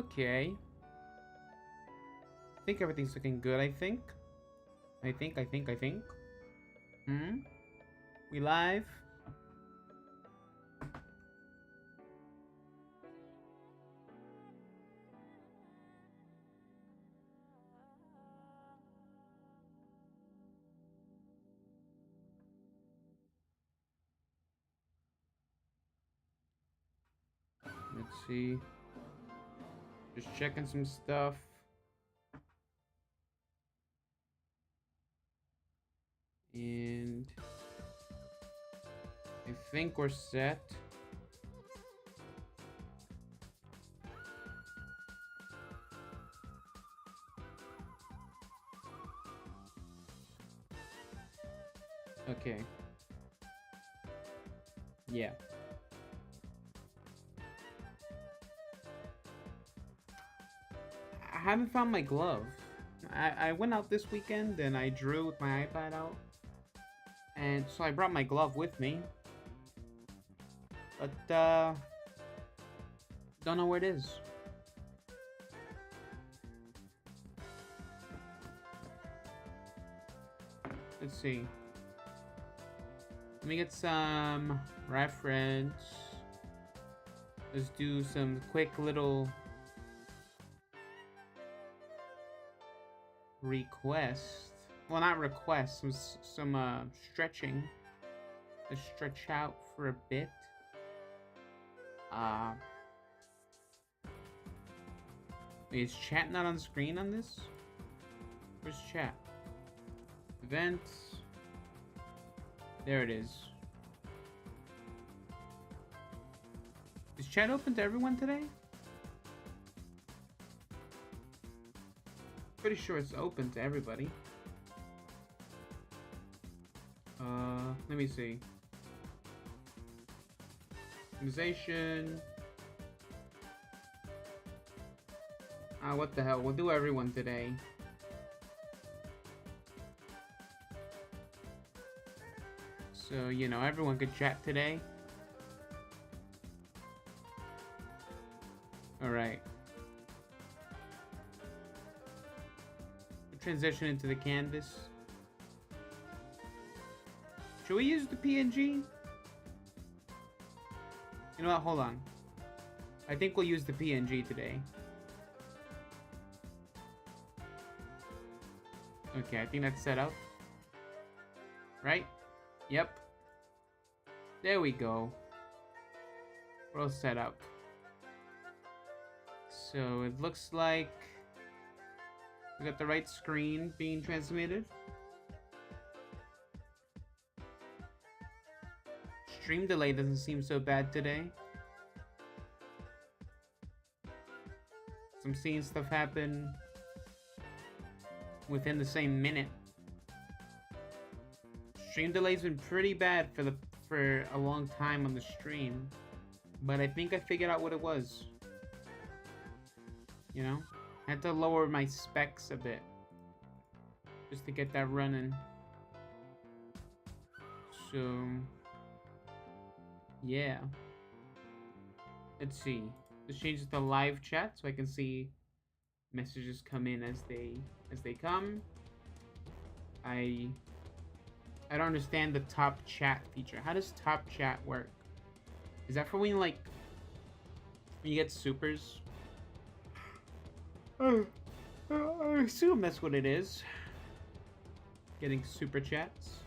Okay. I think everything's looking good, I think. I think. We live? Let's see. Just checking some stuff. And I think we're set. Okay. Yeah. I haven't found my glove. I went out this weekend and I drew with my iPad out. And so I brought my glove with me. But, don't know where it is. Let's see. Let me get some reference. Let's do some quick little request. Well, not request, some stretching. Let's stretch out for a bit. Wait, is chat not on screen on this? Where's chat? Events. There it is. Is chat open to everyone today? Pretty sure it's open to everybody. Let me see. Optimization. What the hell? We'll do everyone today. So, you know, everyone could chat today. Alright. Transition into the canvas. Should we use the PNG? You know what? Hold on. I think we'll use the PNG today. Okay, I think that's set up. Right? Yep. There we go. We're all set up. So it looks like we got the right screen being transmitted. Stream delay doesn't seem so bad today. I'm seeing stuff happen within the same minute. Stream delay's been pretty bad for a long time on the stream, but I think I figured out what it was. You know, I had to lower my specs a bit just to get that running. So yeah, let's see. Let's change it to live chat so I can see messages come in as they come. I don't understand the top chat feature. How does top chat work? Is that for when when you get supers? I assume that's what it is. Getting super chats.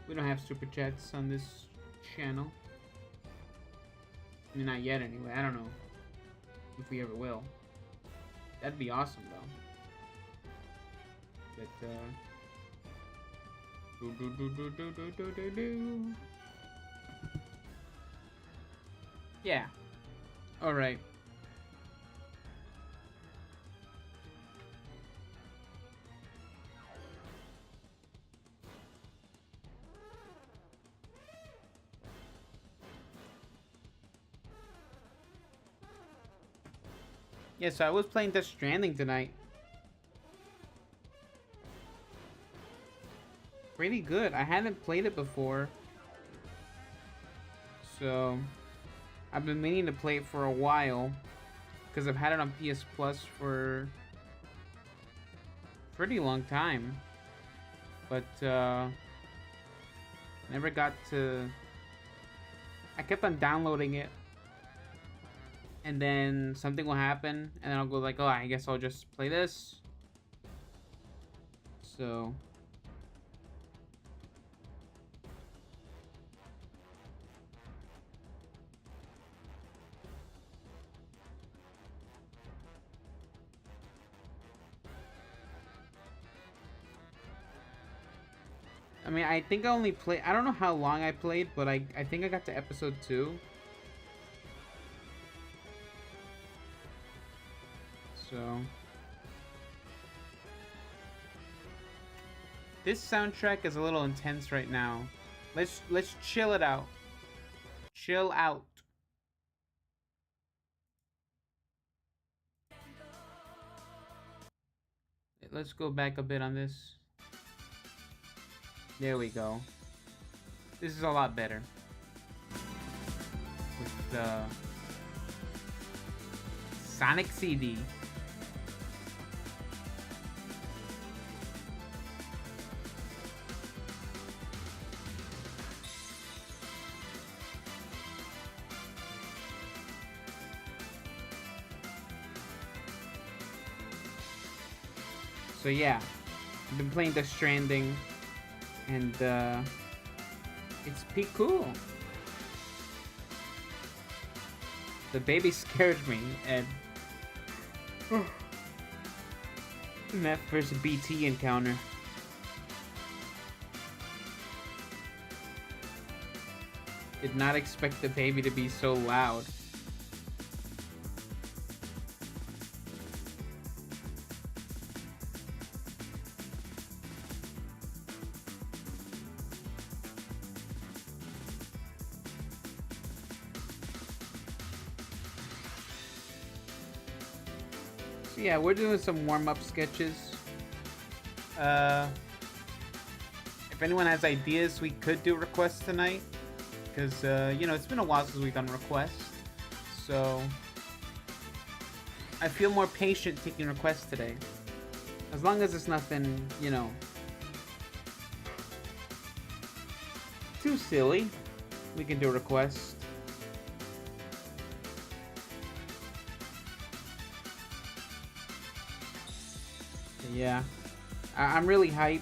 We don't have super chats on this channel. I mean, not yet anyway. I don't know if we ever will. That'd be awesome though. But yeah. All right. Yeah, so I was playing Death Stranding tonight. Pretty good. I hadn't played it before. So I've been meaning to play it for a while. because I've had it on PS Plus for a pretty long time, but never got to. I kept on downloading it, and then something will happen, and then I'll go like, oh, I guess I'll just play this. So. I mean, I think I only played... I don't know how long I played, but I think I got to episode 2. So... This soundtrack is a little intense right now. Let's chill it out. Chill out. Let's go back a bit on this. There we go. This is a lot better. With the Sonic CD. So yeah, I've been playing Death Stranding. And it's pretty cool. The baby scared me, and in that first BT encounter. Did not expect the baby to be so loud. Yeah, we're doing some warm-up sketches. If anyone has ideas, we could do requests tonight. Because, you know, it's been a while since we've done requests. So, I feel more patient taking requests today. As long as it's nothing, you know, too silly, we can do a request. Yeah, I'm really hyped,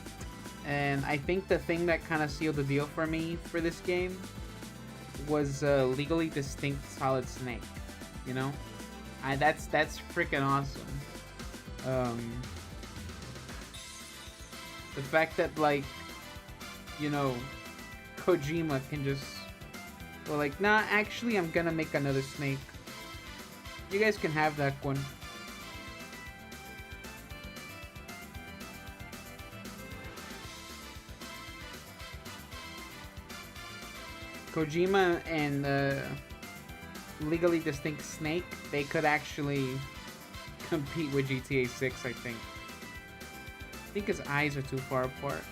and I think the thing that kind of sealed the deal for me for this game was legally distinct Solid Snake. You know, that's freaking awesome. The fact that, like, you know, Kojima can just go like, nah, actually, I'm gonna make another Snake. You guys can have that one. Kojima and legally distinct Snake, they could actually compete with GTA 6, I think. I think his eyes are too far apart.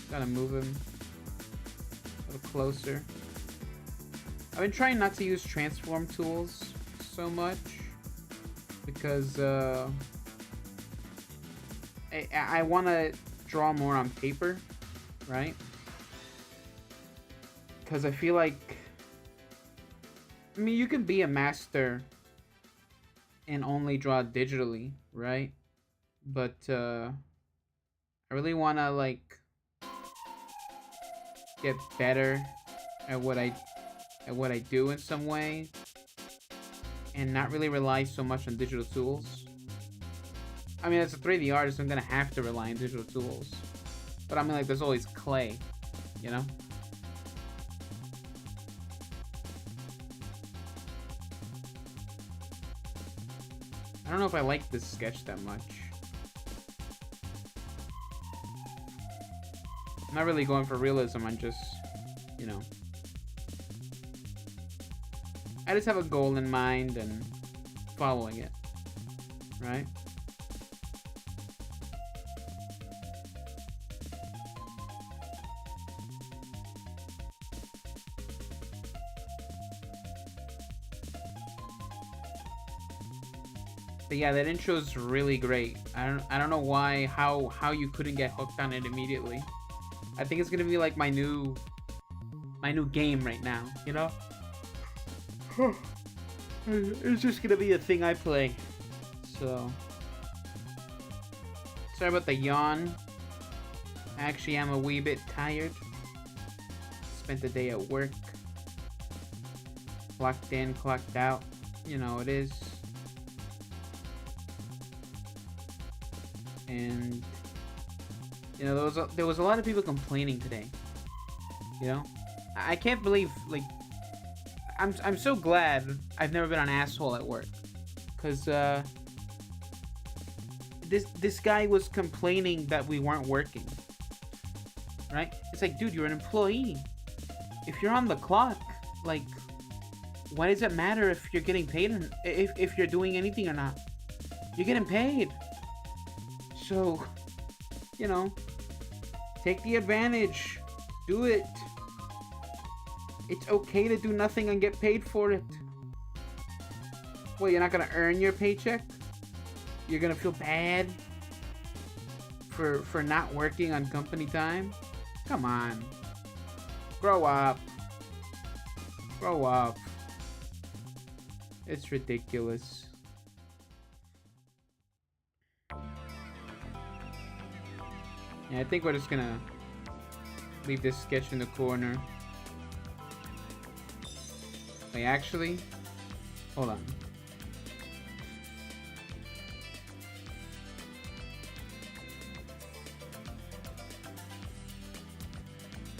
Gotta move him a little closer. I've been trying not to use transform tools so much because I want to draw more on paper, right? Because I feel like, I mean, you can be a master and only draw digitally, right? But I really want to, like, get better at what I do in some way, and not really rely so much on digital tools. I mean, as a 3D artist, I'm gonna have to rely on digital tools, but I mean, like, there's always clay, you know? I don't know if I like this sketch that much. I'm not really going for realism, I'm just, you know. I just have a goal in mind and following it, right? But yeah, that intro is really great. I don't know why how you couldn't get hooked on it immediately. I think it's gonna be like my new game right now, you know? It's just gonna be a thing I play. So sorry about the yawn. Actually, I'm a wee bit tired. Spent the day at work. Clocked in, clocked out. You know, it is. And you know, there was a lot of people complaining today. You know, I can't believe, like, I'm so glad I've never been an asshole at work, cause this guy was complaining that we weren't working. Right? It's like, dude, you're an employee. If you're on the clock, like, why does it matter if you're getting paid or if you're doing anything or not? You're getting paid. So, you know, take the advantage. Do it. It's okay to do nothing and get paid for it. Well, you're not gonna earn your paycheck? You're gonna feel bad for not working on company time? Come on. Grow up. Grow up. It's ridiculous. Yeah, I think we're just gonna leave this sketch in the corner. Wait, actually, hold on.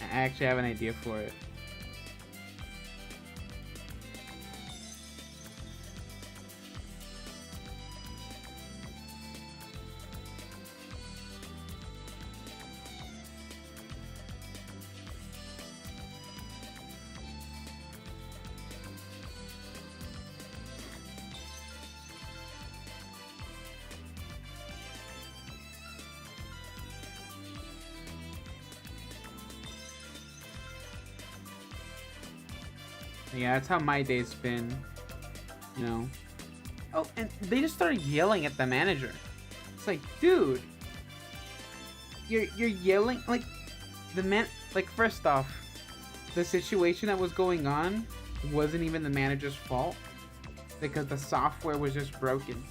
I actually have an idea for it. Yeah, that's how my day's been, you know. Oh, and they just started yelling at the manager. It's like, dude, you're yelling, like, like, first off, the situation that was going on wasn't even the manager's fault, because the software was just broken.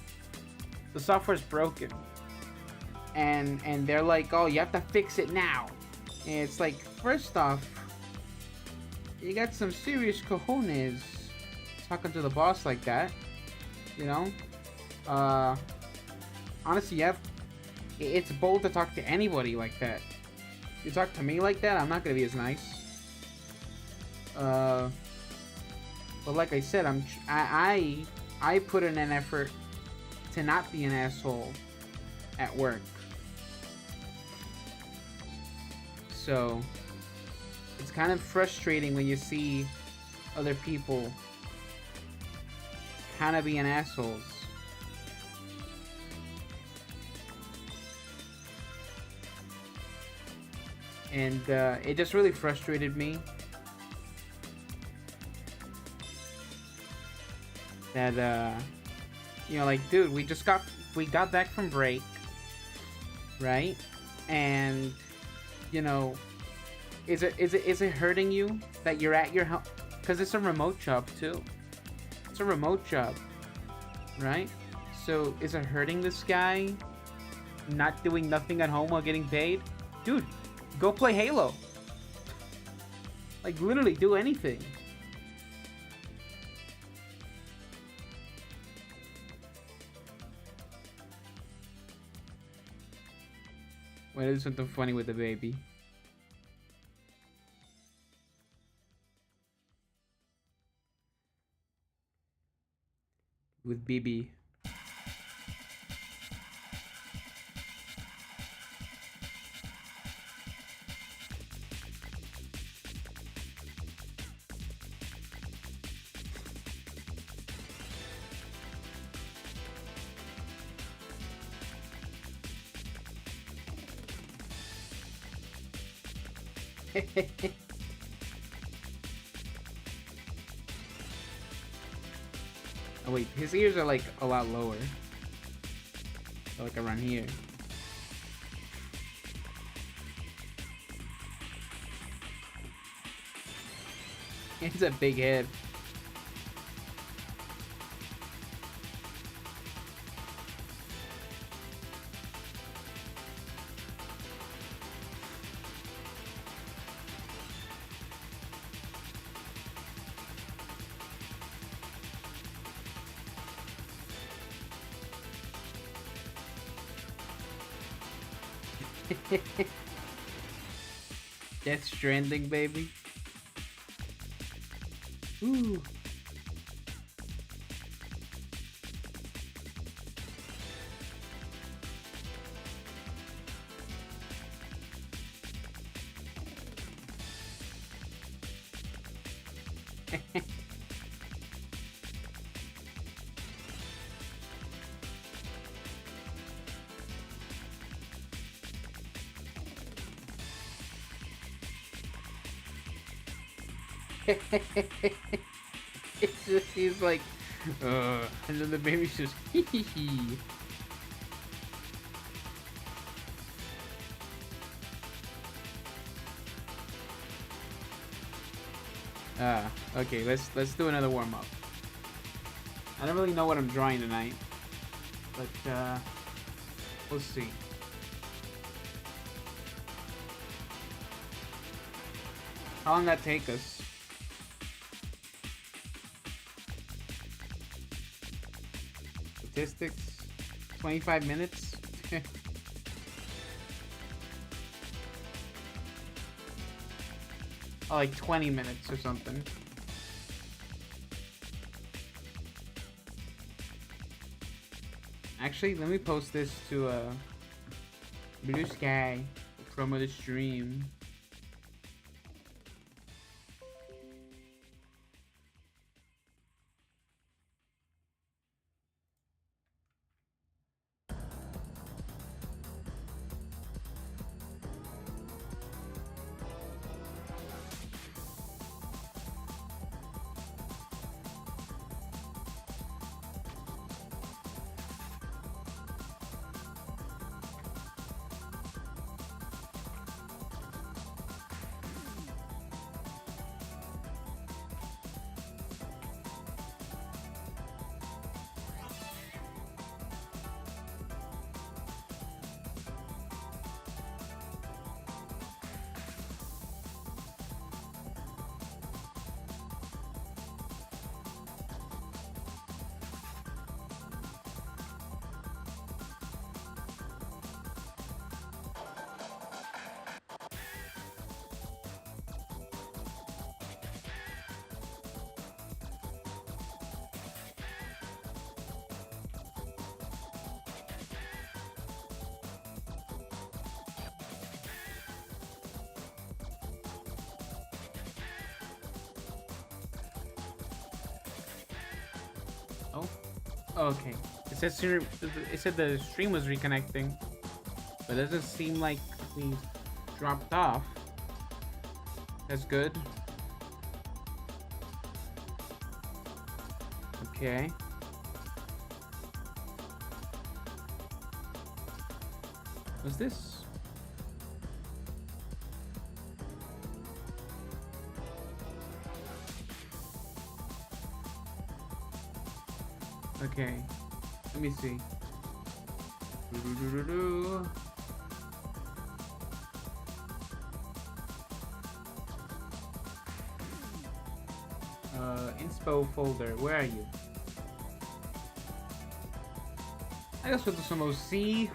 The software's broken, and they're like, oh, you have to fix it now. And it's like, first off, you got some serious cojones talking to the boss like that, you know? Honestly, it's bold to talk to anybody like that. You talk to me like that, I'm not gonna be as nice. But like I said, I put in an effort to not be an asshole at work. So it's kind of frustrating when you see other people kind of being assholes. And it just really frustrated me that you know, like, dude, we got back from break, right? And you know, is it hurting you that you're at your house? Because it's a remote job too. It's a remote job, right? So is it hurting this guy not doing nothing at home while getting paid? Dude, go play Halo. Like, literally do anything. Wait, there's something funny with the baby. With BB. Oh wait, his ears are like a lot lower. like around here. It's a big head. Death Stranding, baby. Ooh. It's just, he's like, and then the baby's just, hee hee hee. Okay, let's do another warm-up. I don't really know what I'm drawing tonight, but we'll see. How long that take us? Statistics, 25 minutes. Oh, like 20 minutes or something. Actually, let me post this to Blue Sky, promo the stream. Okay. It said the stream was reconnecting, but it doesn't seem like we dropped off. That's good. Okay. What's this? Okay, let me see. Inspo folder, where are you? I guess we'll do some OC.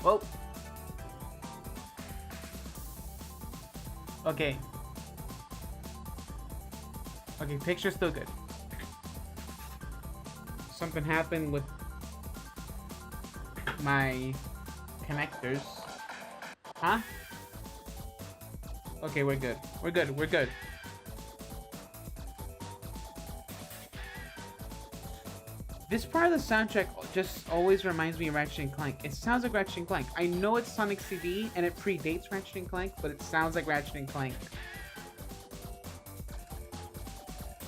Well. Okay. Okay, picture's still good. Something happened with my connectors. Huh? Okay, we're good. We're good. We're good. This part of the soundtrack just always reminds me of Ratchet and Clank. It sounds like Ratchet and Clank. I know it's Sonic CD and it predates Ratchet and Clank, but it sounds like Ratchet and Clank.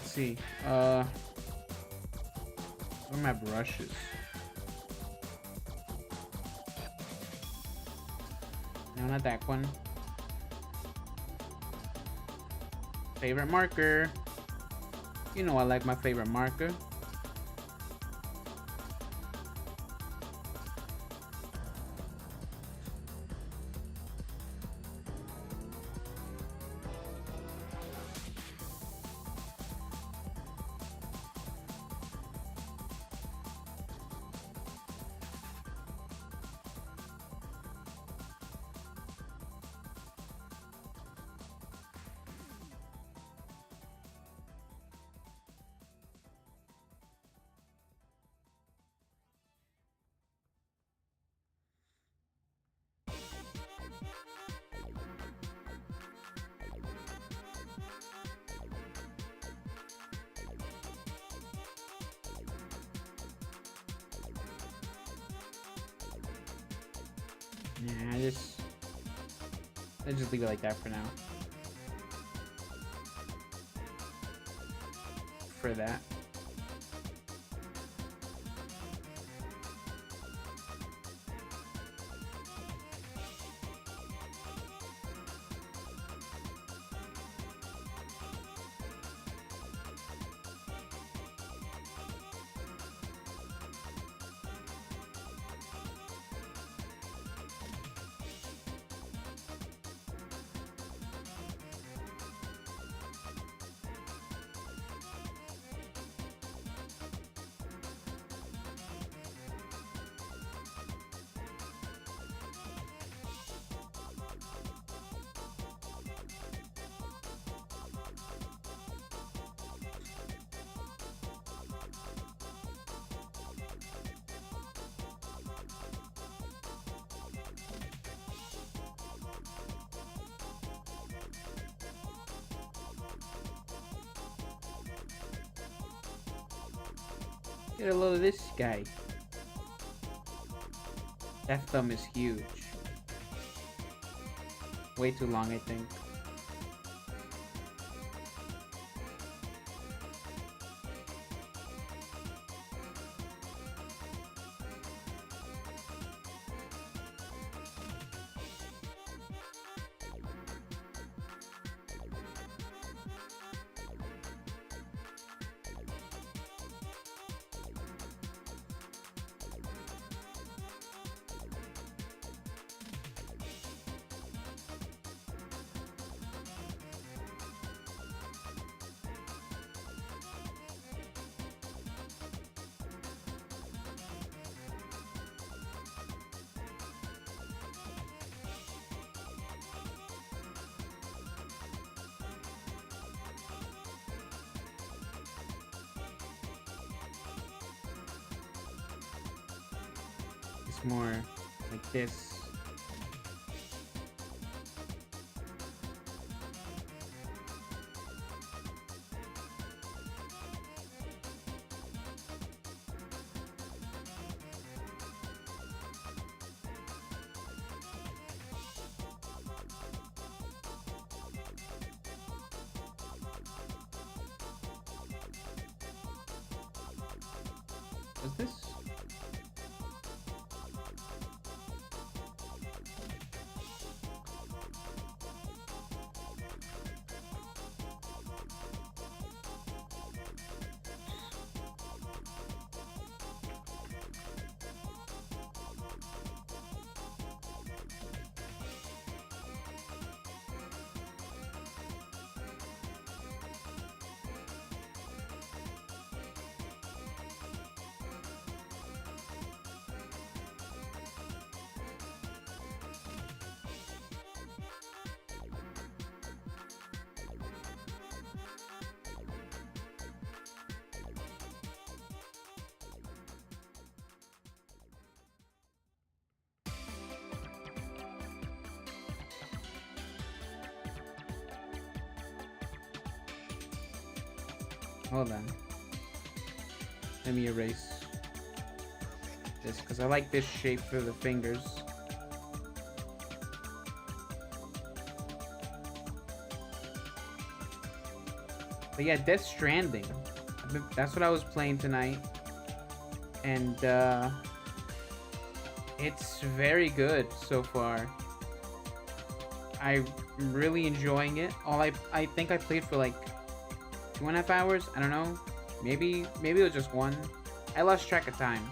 See, Where are my brushes? No, not that one. Favorite marker. You know I like my favorite marker. Nah, I just leave it like that for now. For that. Get a load of this guy. That thumb is huge. Way too long, I think. It's more like this. What's this? Hold on. Let me erase this because I like this shape for the fingers. But yeah, Death Stranding. That's what I was playing tonight. and it's very good so far. I'm really enjoying it. I think I played for like 2.5 hours. I don't know. Maybe it was just one. I lost track of time.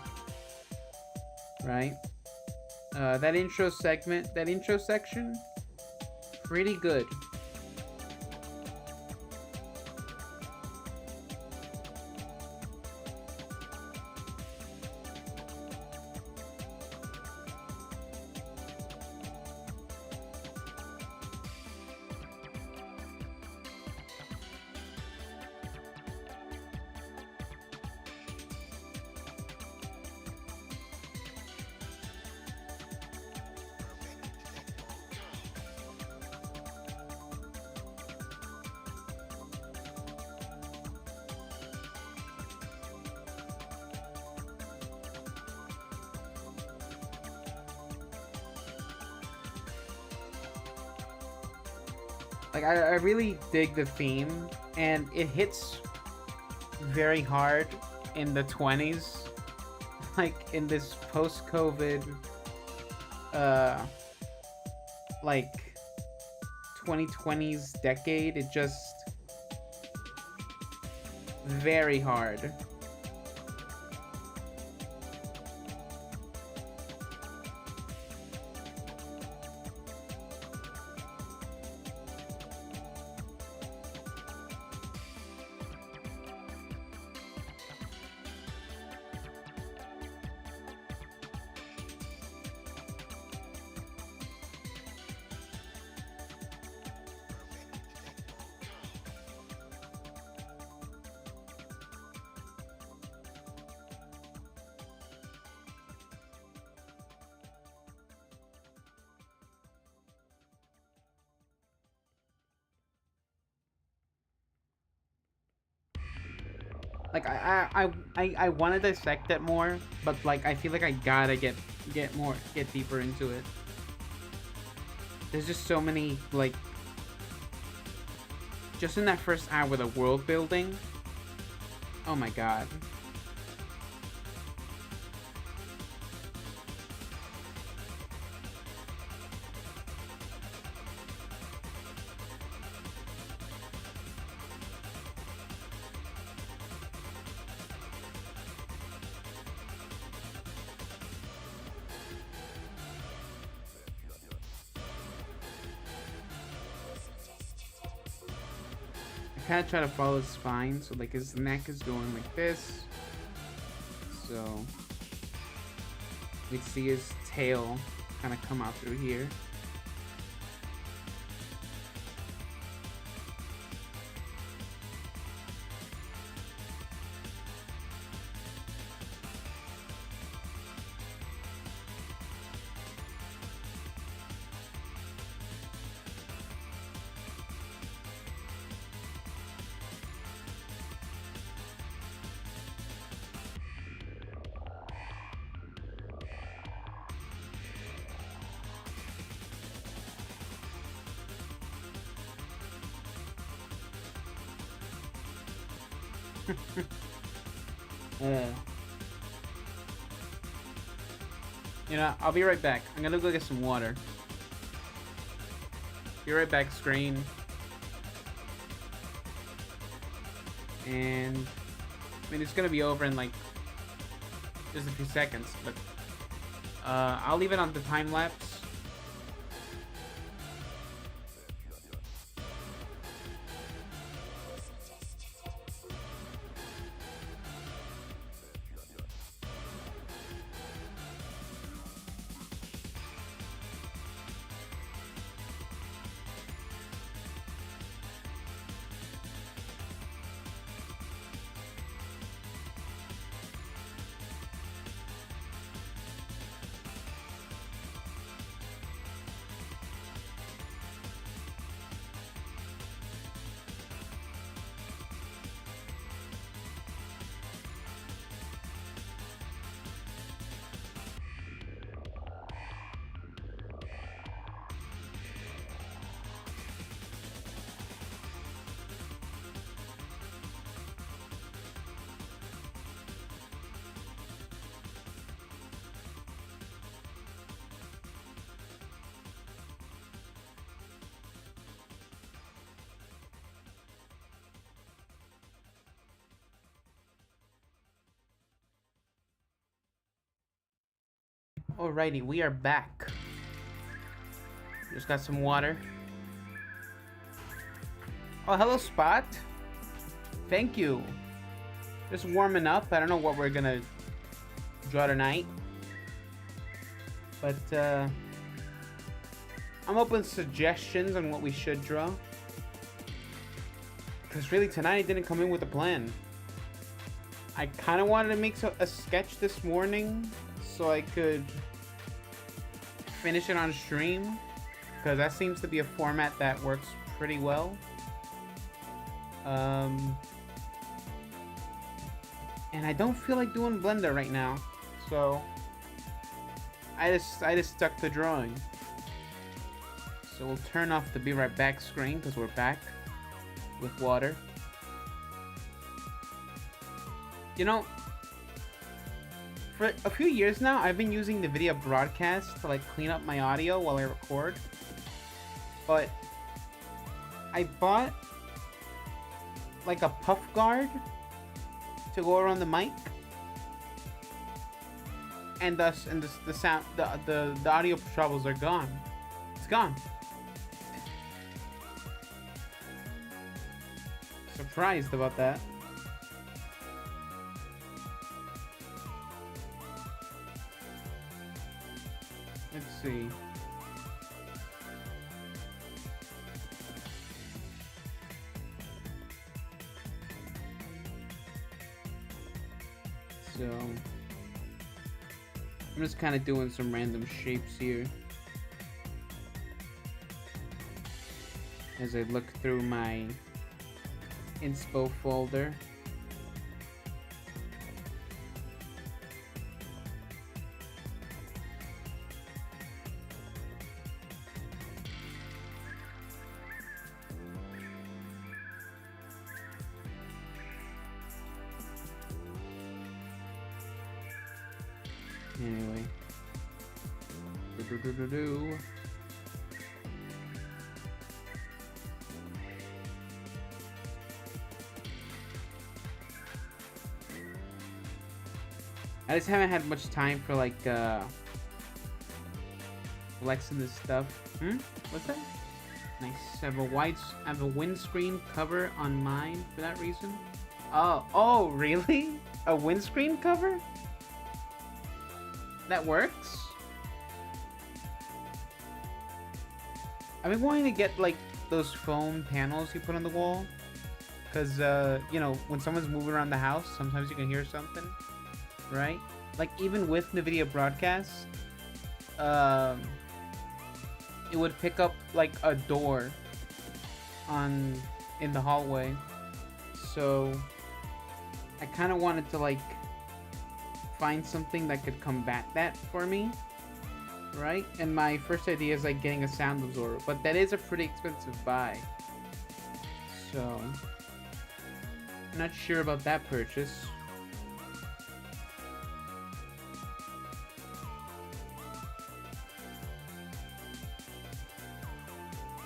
Right? That intro section, pretty good. Like, I really dig the theme, and it hits very hard in the 20s. Like, in this post-COVID, like, 2020s decade, it just very hard. Like, I want to dissect it more, but like I feel like I gotta get deeper into it. There's just so many, like, just in that first hour, the world building. Oh my god. Kind of try to follow his spine, so like his neck is going like this, so we'd see his tail kind of come out through here. You know, I'll be right back. I'm gonna go get some water. Be right back, screen. And I mean, it's gonna be over in like just a few seconds, but I'll leave it on the time lapse. Alrighty, we are back. Just got some water. Oh, hello, Spot. Thank you. Just warming up. I don't know what we're gonna draw tonight. But, I'm open to suggestions on what we should draw. Because really, tonight I didn't come in with a plan. I kind of wanted to make a sketch this morning so I could finish it on stream, because that seems to be a format that works pretty well. And I don't feel like doing Blender right now, so I just stuck to drawing. So we'll turn off the be right back screen because we're back with water. You know, for a few years now, I've been using the video broadcast to like clean up my audio while I record. But I bought like a puff guard to go around the mic, and the sound, the audio troubles are gone. It's gone. Surprised about that. Let's see. So I'm just kind of doing some random shapes here as I look through my inspo folder. Anyway. I just haven't had much time for like flexing this stuff. What's that? Nice. I have a windscreen cover on mine for that reason. Oh, really? A windscreen cover? That works? I've been wanting to get like those foam panels you put on the wall, because you know, when someone's moving around the house, sometimes you can hear something, right? Like even with NVIDIA broadcast, it would pick up like a door in the hallway. So I kind of wanted to like find something that could combat that for me, right? And my first idea is like getting a sound absorber, but that is a pretty expensive buy, so I'm not sure about that purchase.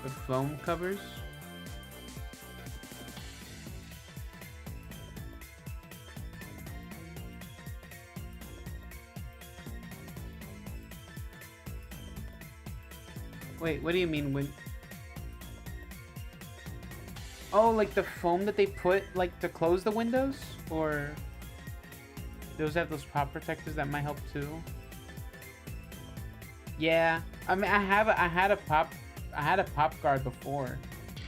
The foam covers. Wait, what do you mean when? Oh, like the foam that they put like to close the windows, or those have those pop protectors that might help too. Yeah, I mean, I had a pop guard before,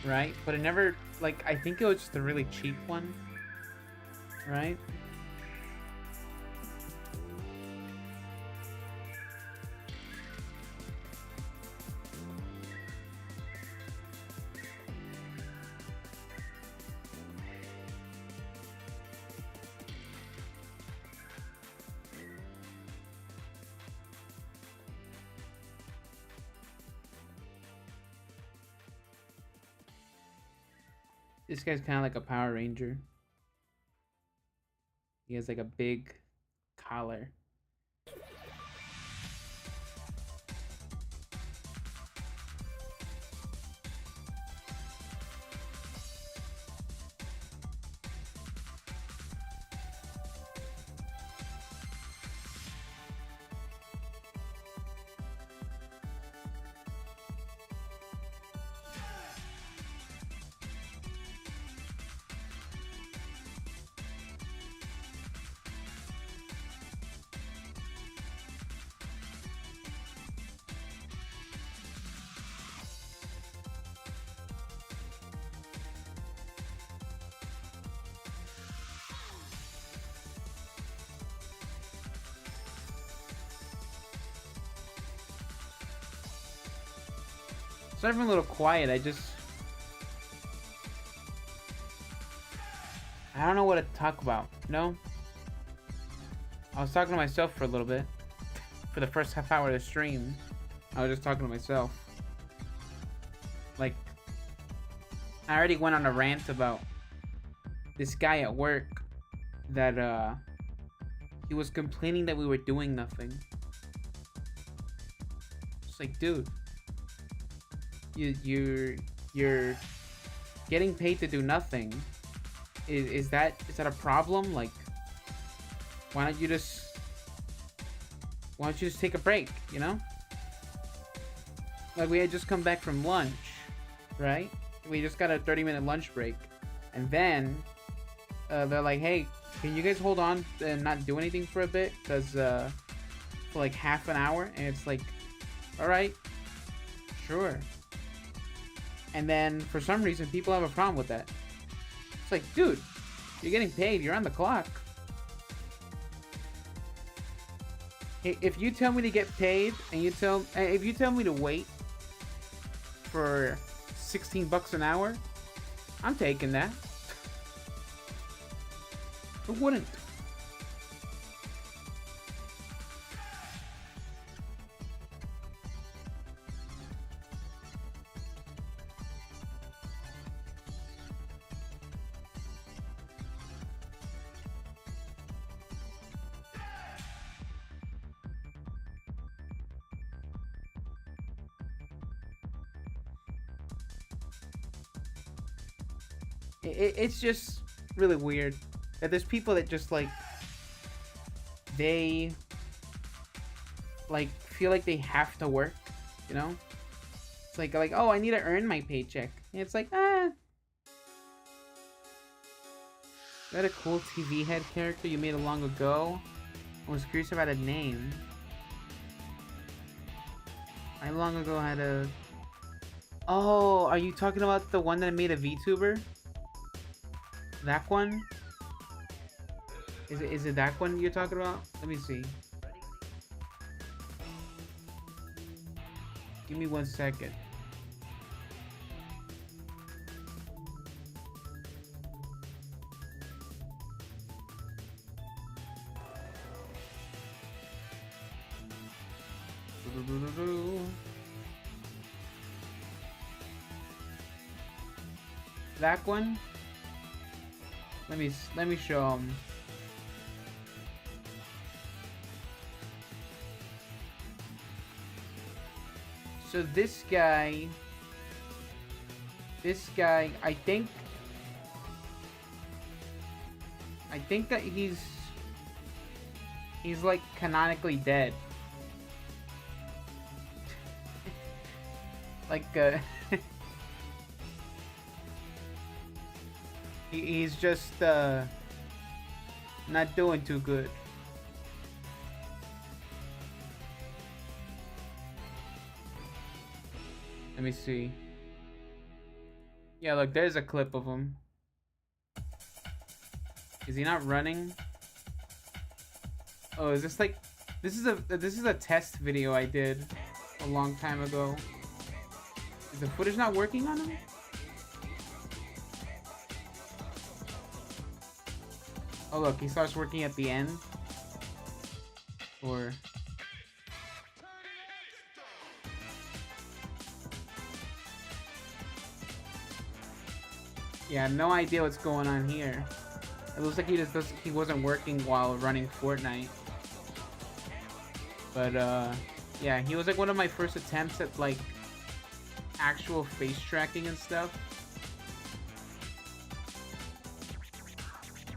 right? But it never, like, I think it was just a really cheap one, right? This guy's kind of like a Power Ranger. He has like a big collar. Sorry if I'm a little quiet. I don't know what to talk about, you know? I was talking to myself for a little bit. For the first half hour of the stream, I was just talking to myself. Like, I already went on a rant about this guy at work that, he was complaining that we were doing nothing. It's like, dude, you're getting paid to do nothing. Is that a problem? Like, why don't you just take a break, you know? Like, we had just come back from lunch, right? We just got a 30-minute lunch break. And then, they're like, hey, can you guys hold on and not do anything for a bit? Because, for like half an hour. And it's like, alright, sure. And then, for some reason, people have a problem with that. It's like, dude, you're getting paid. You're on the clock. If you tell me to get paid, and if you tell me to wait for $16 an hour, I'm taking that. Who wouldn't? It's just really weird that there's people that just like they like feel like they have to work, you know? It's like oh, I need to earn my paycheck. And it's like, Is that a cool TV head character you made long ago? I was curious about a name. I long ago had a... Oh, are you talking about the one that made a VTuber? That one? Is it that one you're talking about? Let me see. Give me 1 second. That one? Let me show him. So this guy, I think that he's like canonically dead. Like he's just not doing too good. Let me see. Yeah, look, there's a clip of him. Is he not running? Oh, is this like... This is a test video I did a long time ago. Is the footage not working on him? Oh look, he starts working at the end. Or... Yeah, no idea what's going on here. It looks like he wasn't working while running Fortnite. But yeah, he was like one of my first attempts at like actual face tracking and stuff.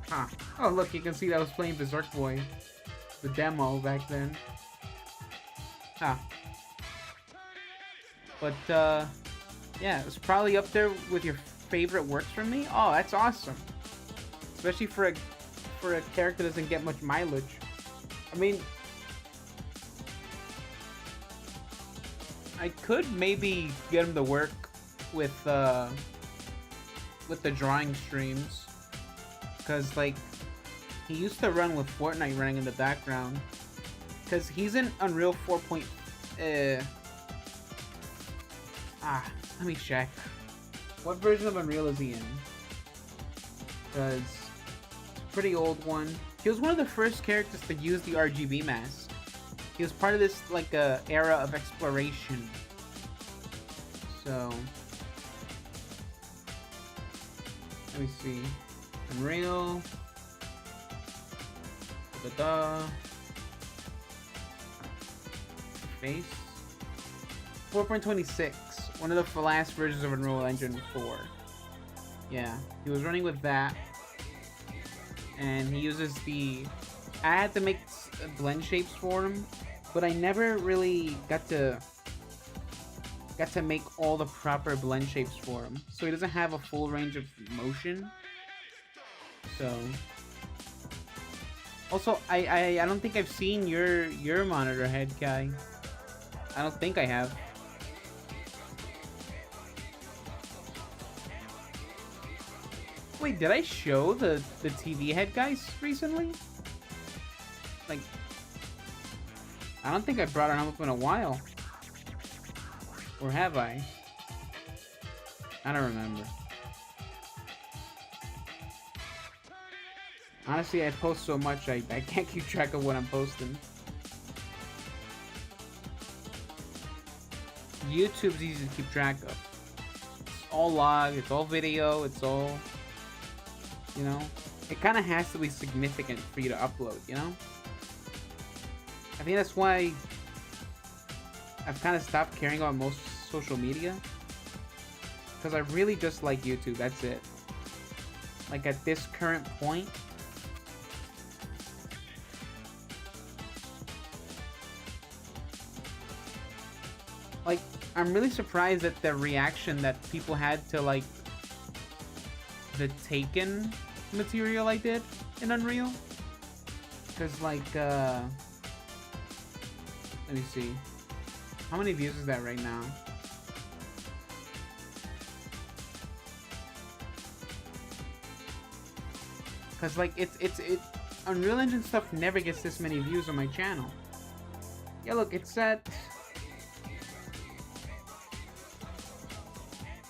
Huh. Oh look, you can see that I was playing Berserk Boy, the demo back then. Huh. But yeah, it's probably up there with your favorite works from me. Oh, that's awesome. Especially for a character that doesn't get much mileage. I mean, I could maybe get him to work with the drawing streams, because like he used to run with Fortnite running in the background, because he's in Unreal 4. Let me check. What version of Unreal is he in? Because it's a pretty old one. He was one of the first characters to use the RGB mask. He was part of this like era of exploration. So let me see. Unreal. Face. 4.26. One of the last versions of Unreal Engine 4. Yeah, he was running with that. And he uses the... I had to make blend shapes for him, but I never really got to make all the proper blend shapes for him. So he doesn't have a full range of motion. So... Also, I don't think I've seen your monitor head, guy. I don't think I have. Wait, did I show the TV head guys recently? Like, I don't think I brought it up in a while. Or have I? I don't remember. Honestly, I post so much, I can't keep track of what I'm posting. YouTube's easy to keep track of. It's all log, it's all video, it's all... You know? It kind of has to be significant for you to upload, you know? I think that's why I've kind of stopped caring about most social media. Because I really just like YouTube, that's it. Like at this current point... Like, I'm really surprised at the reaction that people had to, like, the Taken material I did in Unreal. Because, like, let me see. How many views is that right now? Because, like, Unreal Engine stuff never gets this many views on my channel. Yeah, look, it's at...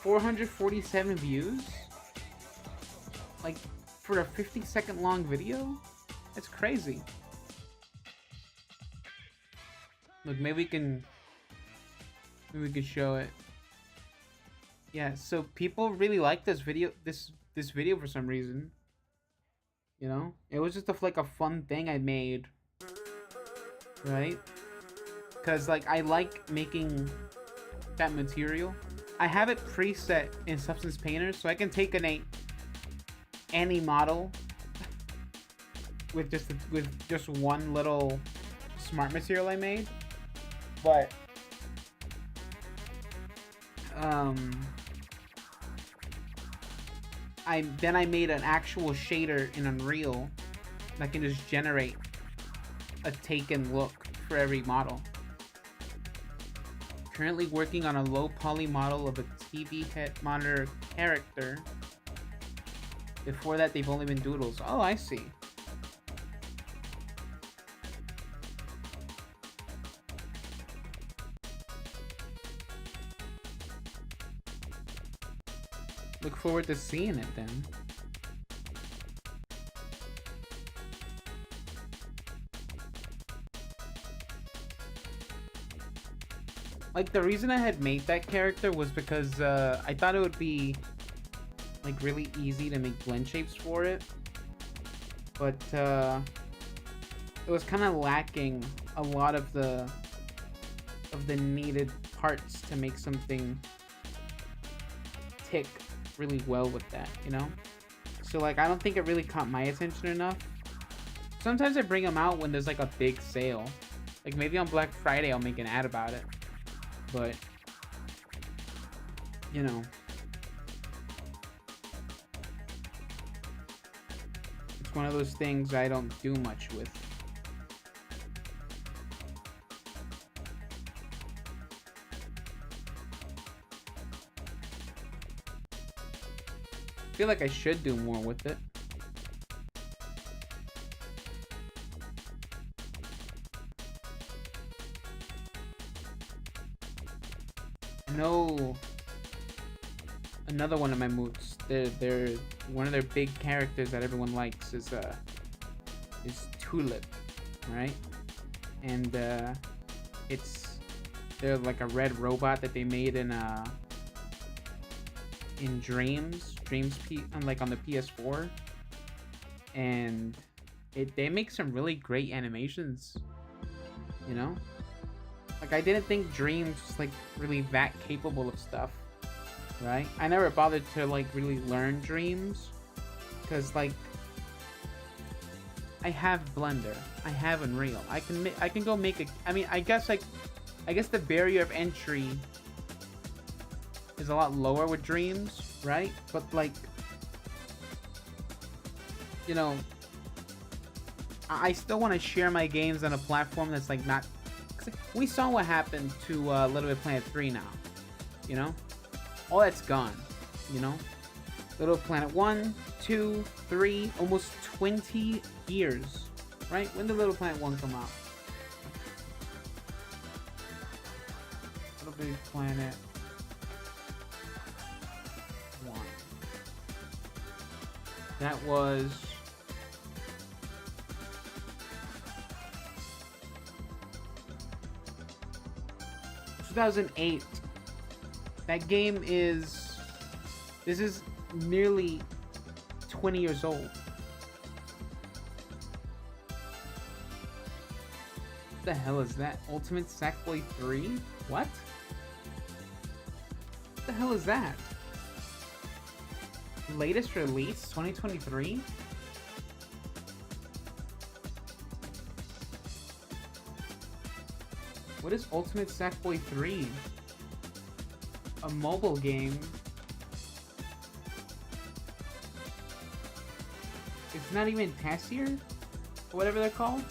447 views? Like, for a 50-second long video? That's crazy. Look, maybe we can show it. Yeah, so people really like this video for some reason. You know? It was just like a fun thing I made. Right? Because, like, I like making that material. I have it preset in Substance Painter, so I can take any model with just one little smart material I made. But I made an actual shader in Unreal that can just generate a Taken look for every model. Currently working on a low poly model of a TV head monitor character. Before that, they've only been doodles. Oh, I see. Look forward to seeing it then. Like, the reason I had made that character was because I thought it would be like really easy to make blend shapes for it, but it was kind of lacking a lot of the needed parts to make something tick really well with that, you know? So, like, I don't think it really caught my attention enough. Sometimes I bring them out when there's like a big sale. Like, maybe on Black Friday I'll make an ad about it. But, you know, it's one of those things I don't do much with. I feel like I should do more with it. I know another one of my moods. They're one of their big characters that everyone likes is Tulip, right? And they're like a red robot that they made in Dreams like on the PS4, and they make some really great animations, you know. Like I didn't think Dreams was like really that capable of stuff, right? I never bothered to like really learn Dreams because like I have Blender, I have Unreal, I can go make a. I mean, I guess the barrier of entry is a lot lower with Dreams, right? But like, you know, I still want to share my games on a platform that's like not. We saw what happened to Little Big Planet 3 now, you know? All that's gone, you know? Little Planet 1, 2, 3, almost 20 years, right? When did Little Planet 1 come out? Little Big Planet 1. That was 2008. That game is... This is nearly 20 years old. What the hell is that? Ultimate Sackboy 3? What? What the hell is that? Latest release? 2023? What is Ultimate Sackboy 3? A mobile game. It's not even Tassier? Or whatever they're called?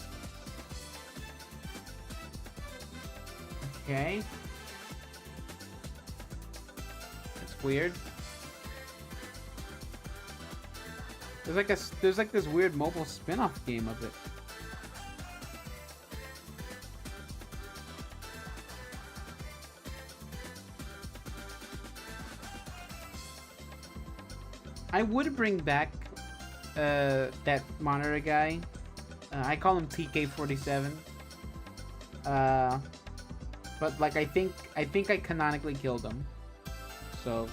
Okay. That's weird. There's like this weird mobile spin-off game of it. I would bring back that monitor guy. I call him TK47. But like I think I canonically killed him. So,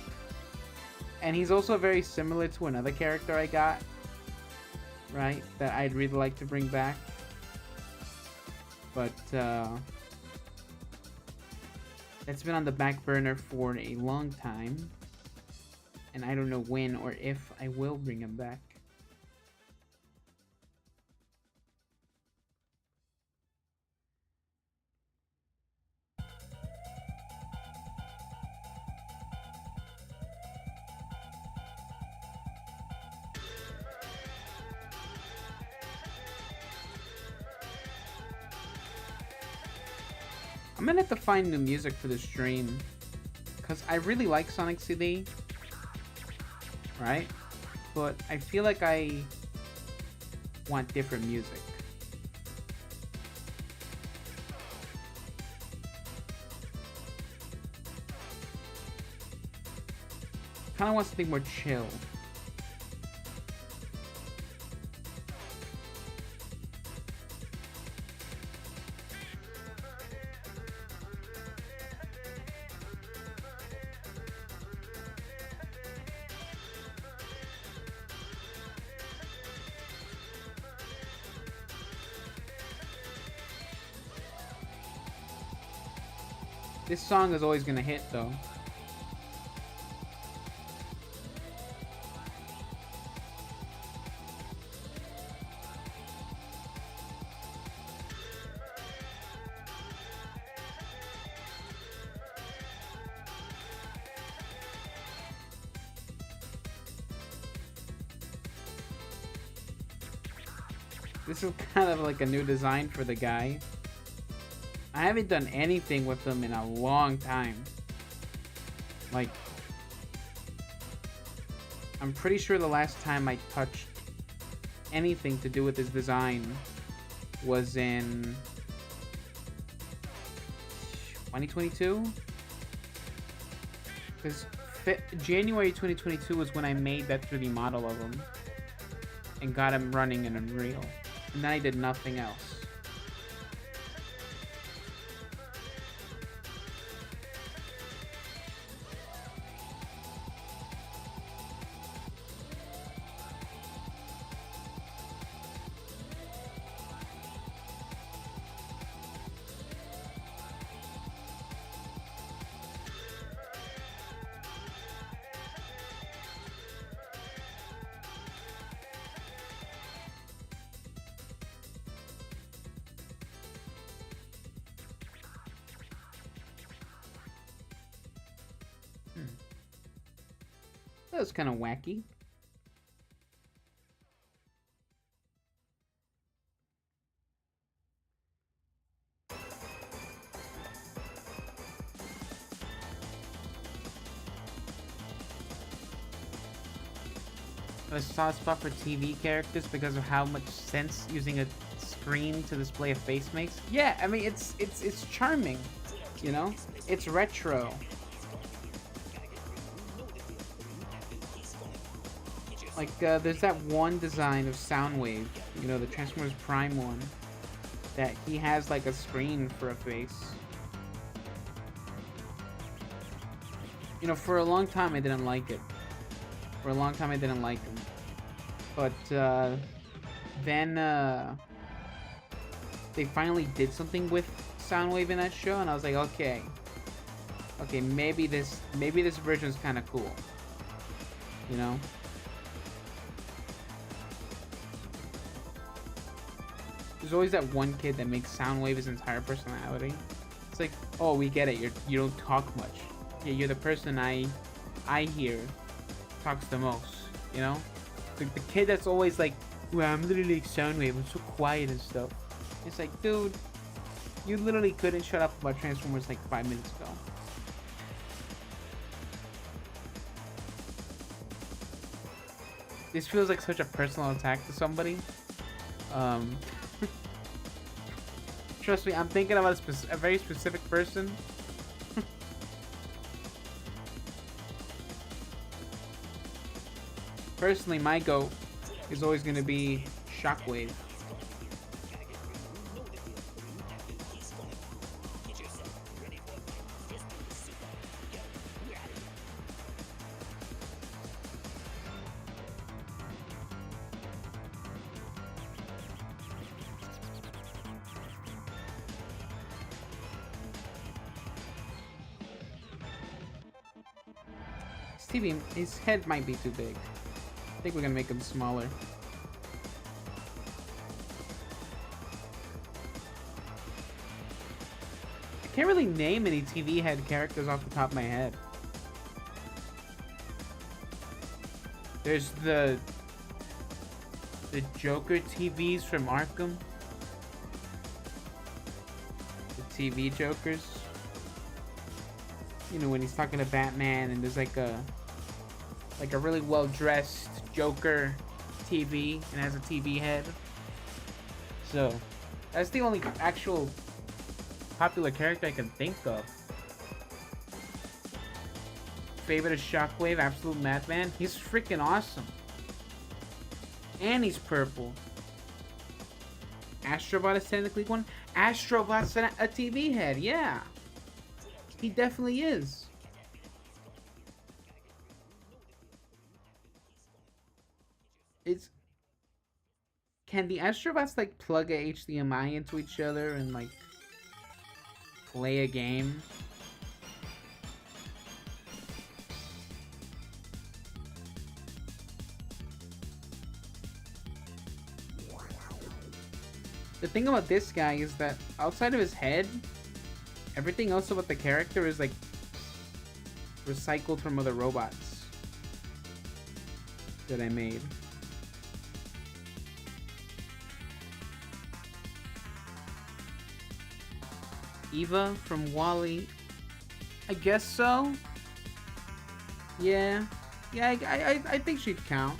and he's also very similar to another character I got, right? That I'd really like to bring back. But it's been on the back burner for a long time. And I don't know when or if I will bring him back. I'm gonna have to find new music for the stream. Because I really like Sonic CD. Right? But I feel like I want different music. Kind of want something more chill. This song is always gonna hit though. This is kind of like a new design for the guy. I haven't done anything with him in a long time. Like, I'm pretty sure the last time I touched anything to do with his design was in 2022? Because January 2022 was when I made that 3D model of him and got him running in Unreal. And then I did nothing else. That was kind of wacky. A soft spot for TV characters because of how much sense using a screen to display a face makes. Yeah, I mean it's charming, you know? It's retro. Like, there's that one design of Soundwave, you know, the Transformers Prime one, that he has, like, a screen for a face. You know, for a long time I didn't like it. For a long time I didn't like him. But, then, they finally did something with Soundwave in that show, and I was like, okay. Okay, maybe this version is kind of cool. You know? There's always that one kid that makes Soundwave his entire personality. It's like, oh, we get it. You don't talk much. Yeah, you're the person I hear talks the most. You know, the kid that's always like, well, I'm literally like Soundwave. I'm so quiet and stuff. It's like, dude, you literally couldn't shut up about Transformers like 5 minutes ago. This feels like such a personal attack to somebody. Trust me, I'm thinking about a very specific person. Personally, my GOAT is always going to be Shockwave. TV, his head might be too big. I think we're gonna make him smaller. I can't really name any TV head characters off the top of my head. There's the Joker TVs from Arkham. The TV Jokers. You know, when he's talking to Batman and there's like a really well-dressed Joker TV and has a TV head. So, that's the only actual popular character I can think of. Favorite is Shockwave, absolute madman. He's freaking awesome. And he's purple. Astrobot is technically one. Astrobot's a TV head, yeah. He definitely is. Can the Astrobots like plug a HDMI into each other and like play a game? The thing about this guy is that outside of his head, everything else about the character is like recycled from other robots that I made. Eva from Wall-E, I guess so. Yeah, I think she'd count.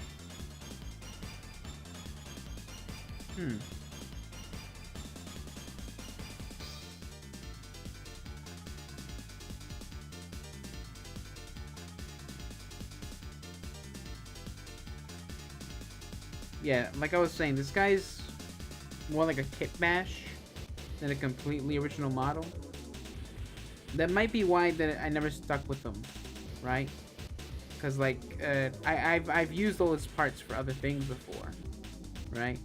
Yeah, like I was saying, this guy's more like a kit bash than a completely original model. That might be why that I never stuck with them, right? Because like I've used all his parts for other things before, right?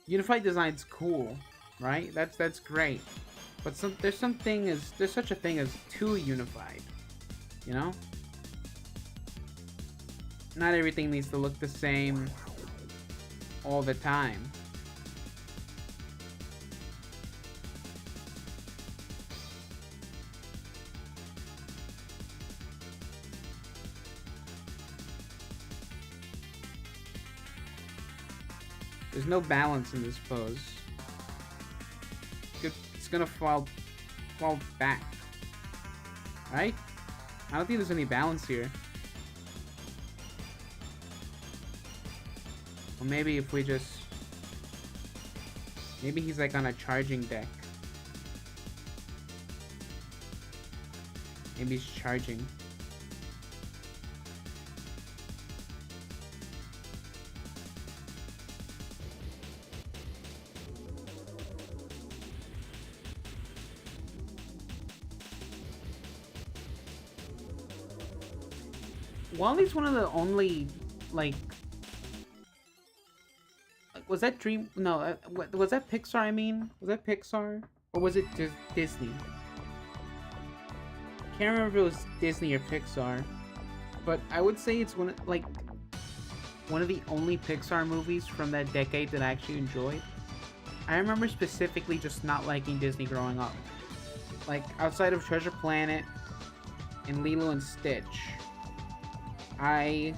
Unified design's cool, right? That's great, but there's such a thing as too unified, you know? Not everything needs to look the same all the time. There's no balance in this pose. It's gonna fall back. Right? I don't think there's any balance here. Or maybe if we just... Maybe he's like on a charging deck. Maybe he's charging. Wally's one of the only, like... Was that Dream... No, was that Pixar, I mean? Was that Pixar? Or was it just Disney? Can't remember if it was Disney or Pixar. But I would say it's one of the only Pixar movies from that decade that I actually enjoyed. I remember specifically just not liking Disney growing up. Like, outside of Treasure Planet and Lilo and Stitch, I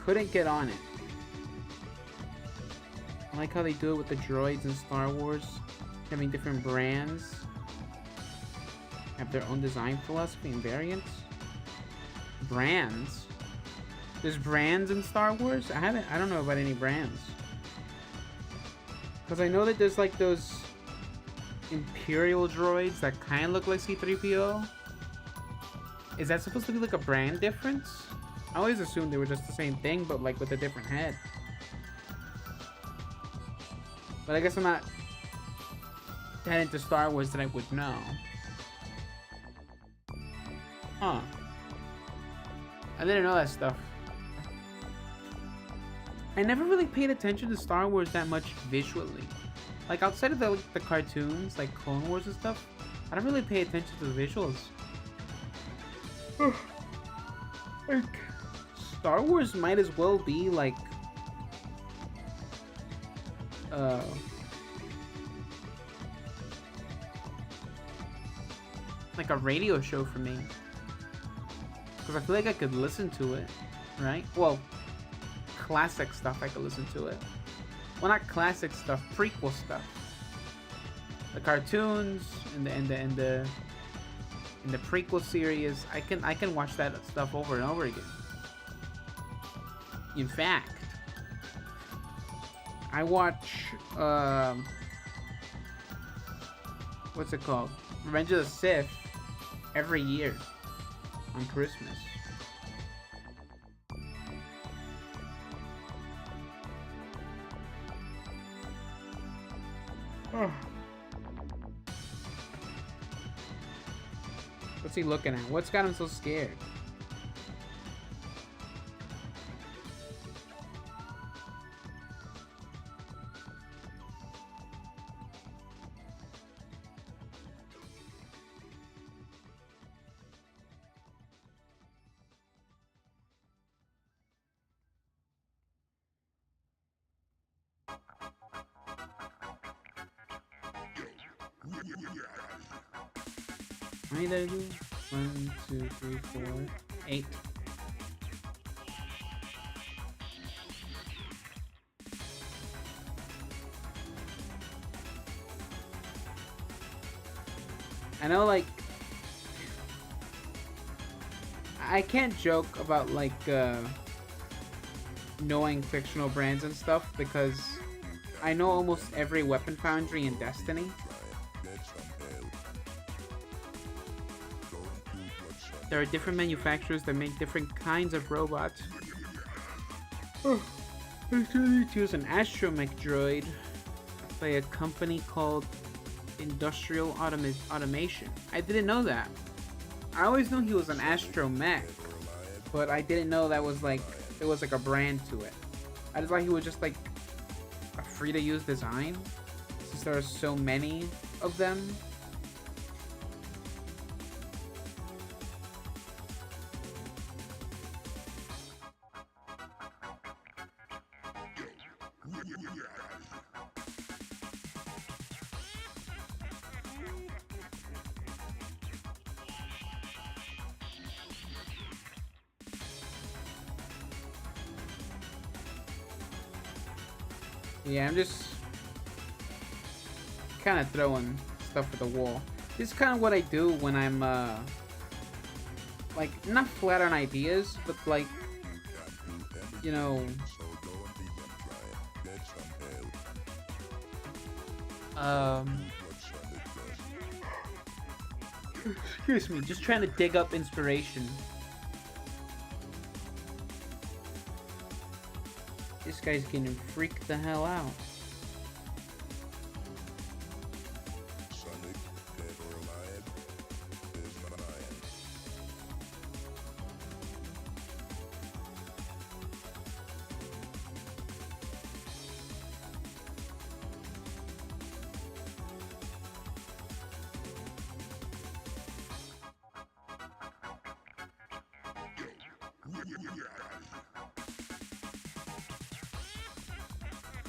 couldn't get on it. I like how they do it with the droids in Star Wars, having different brands, have their own design philosophy and variants. Brands? There's brands in Star Wars? I don't know about any brands. Because I know that there's like those Imperial droids that kind of look like C-3PO. Is that supposed to be like a brand difference? I always assumed they were just the same thing, but like with a different head. But I guess I'm not that into Star Wars that I would know. Huh. I didn't know that stuff. I never really paid attention to Star Wars that much visually. Like outside of the cartoons, like Clone Wars and stuff, I don't really pay attention to the visuals. Like, Star Wars might as well be like a radio show for me, because I feel like I could listen to it, right? Well, classic stuff I could listen to it. Well, not classic stuff, prequel stuff. The cartoons and the prequel series, I can watch that stuff over and over again. In fact, I watch what's it called? Revenge of the Sith every year on Christmas. What's he looking at? What's got him so scared? How many did I do? 1, 2, 3, 4, 8. I know, like, I can't joke about like knowing fictional brands and stuff because I know almost every weapon foundry in Destiny. There are different manufacturers that make different kinds of robots. Actually, to use an astromech droid by a company called Industrial Automation. I didn't know that. I always knew he was an astromech, but I didn't know that was like there was like a brand to it. I just thought he was just like a free to use design, since there are so many of them. Yeah, I'm just kind of throwing stuff at the wall. This is kind of what I do when I'm like not flat on ideas, but like, you know, excuse me, just trying to dig up inspiration. This guy's getting freaked the hell out.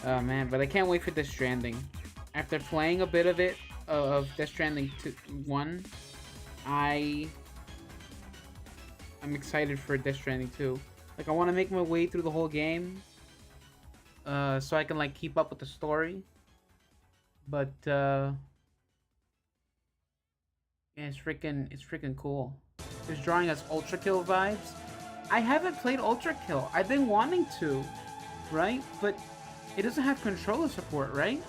Oh man, but I can't wait for Death Stranding. After playing a bit of it, of Death Stranding 1, I'm excited for Death Stranding 2. Like, I want to make my way through the whole game, so I can like keep up with the story. But yeah, it's freaking cool. It's drawing us Ultra Kill vibes. I haven't played Ultra Kill. I've been wanting to, right? But it doesn't have controller support, right?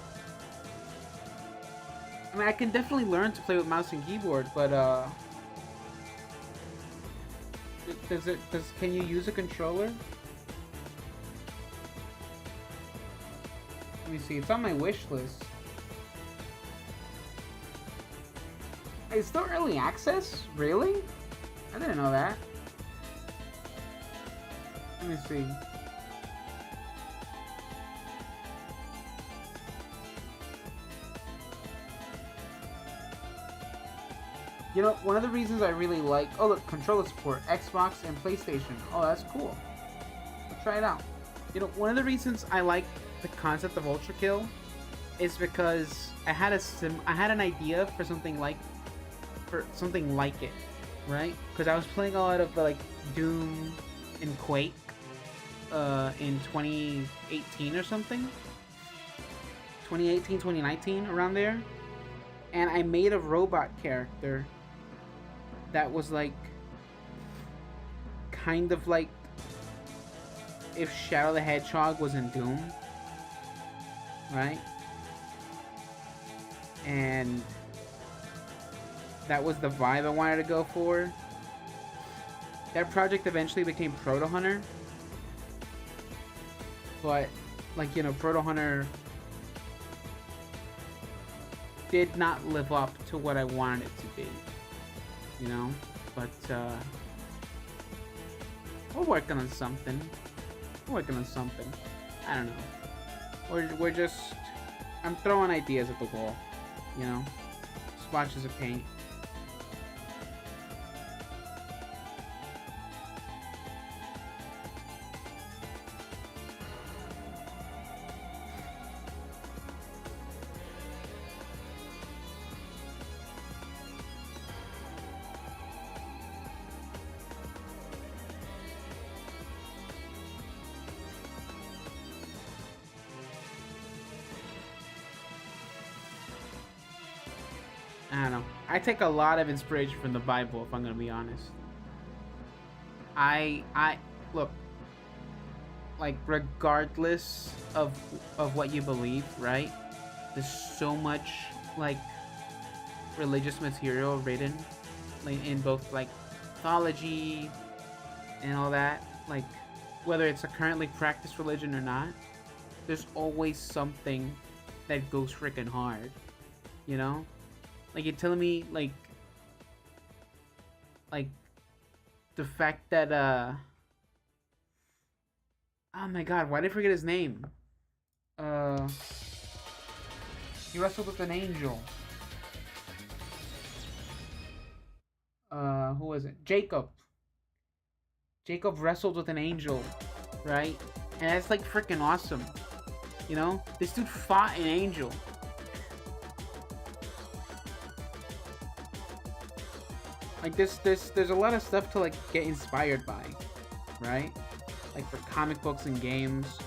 I mean, I can definitely learn to play with mouse and keyboard, but can you use a controller? Let me see. It's on my wish list. It's still early access? Really? I didn't know that. Let me see. You know, one of the reasons I really like... Oh, look, controller support. Xbox and PlayStation. Oh, that's cool. Let's try it out. You know, one of the reasons I like the concept of Ultra Kill is because I had an idea for something like it, right? Because I was playing a lot of like Doom and Quake in 2018 or something. 2018, 2019, around there. And I made a robot character that was like kind of like if Shadow the Hedgehog was in Doom, right? And that was the vibe I wanted to go for. That project eventually became Proto Hunter, but like, you know, Proto Hunter did not live up to what I wanted it to be, you know. But we're working on something. I don't know. We're just, I'm throwing ideas at the wall, you know. Splotches of paint. I don't know. I take a lot of inspiration from the Bible, if I'm gonna be honest. I look, like, regardless of what you believe, right? There's so much like religious material written, like in both like mythology and all that. Like, whether it's a currently practiced religion or not, there's always something that goes freaking hard, you know? Like, you're telling me, like, the fact that, oh my god, why did I forget his name? He wrestled with an angel. Who was it? Jacob. Jacob wrestled with an angel, right? And that's like freaking awesome. You know? This dude fought an angel. Like there's a lot of stuff to like get inspired by, right? Like for comic books and games.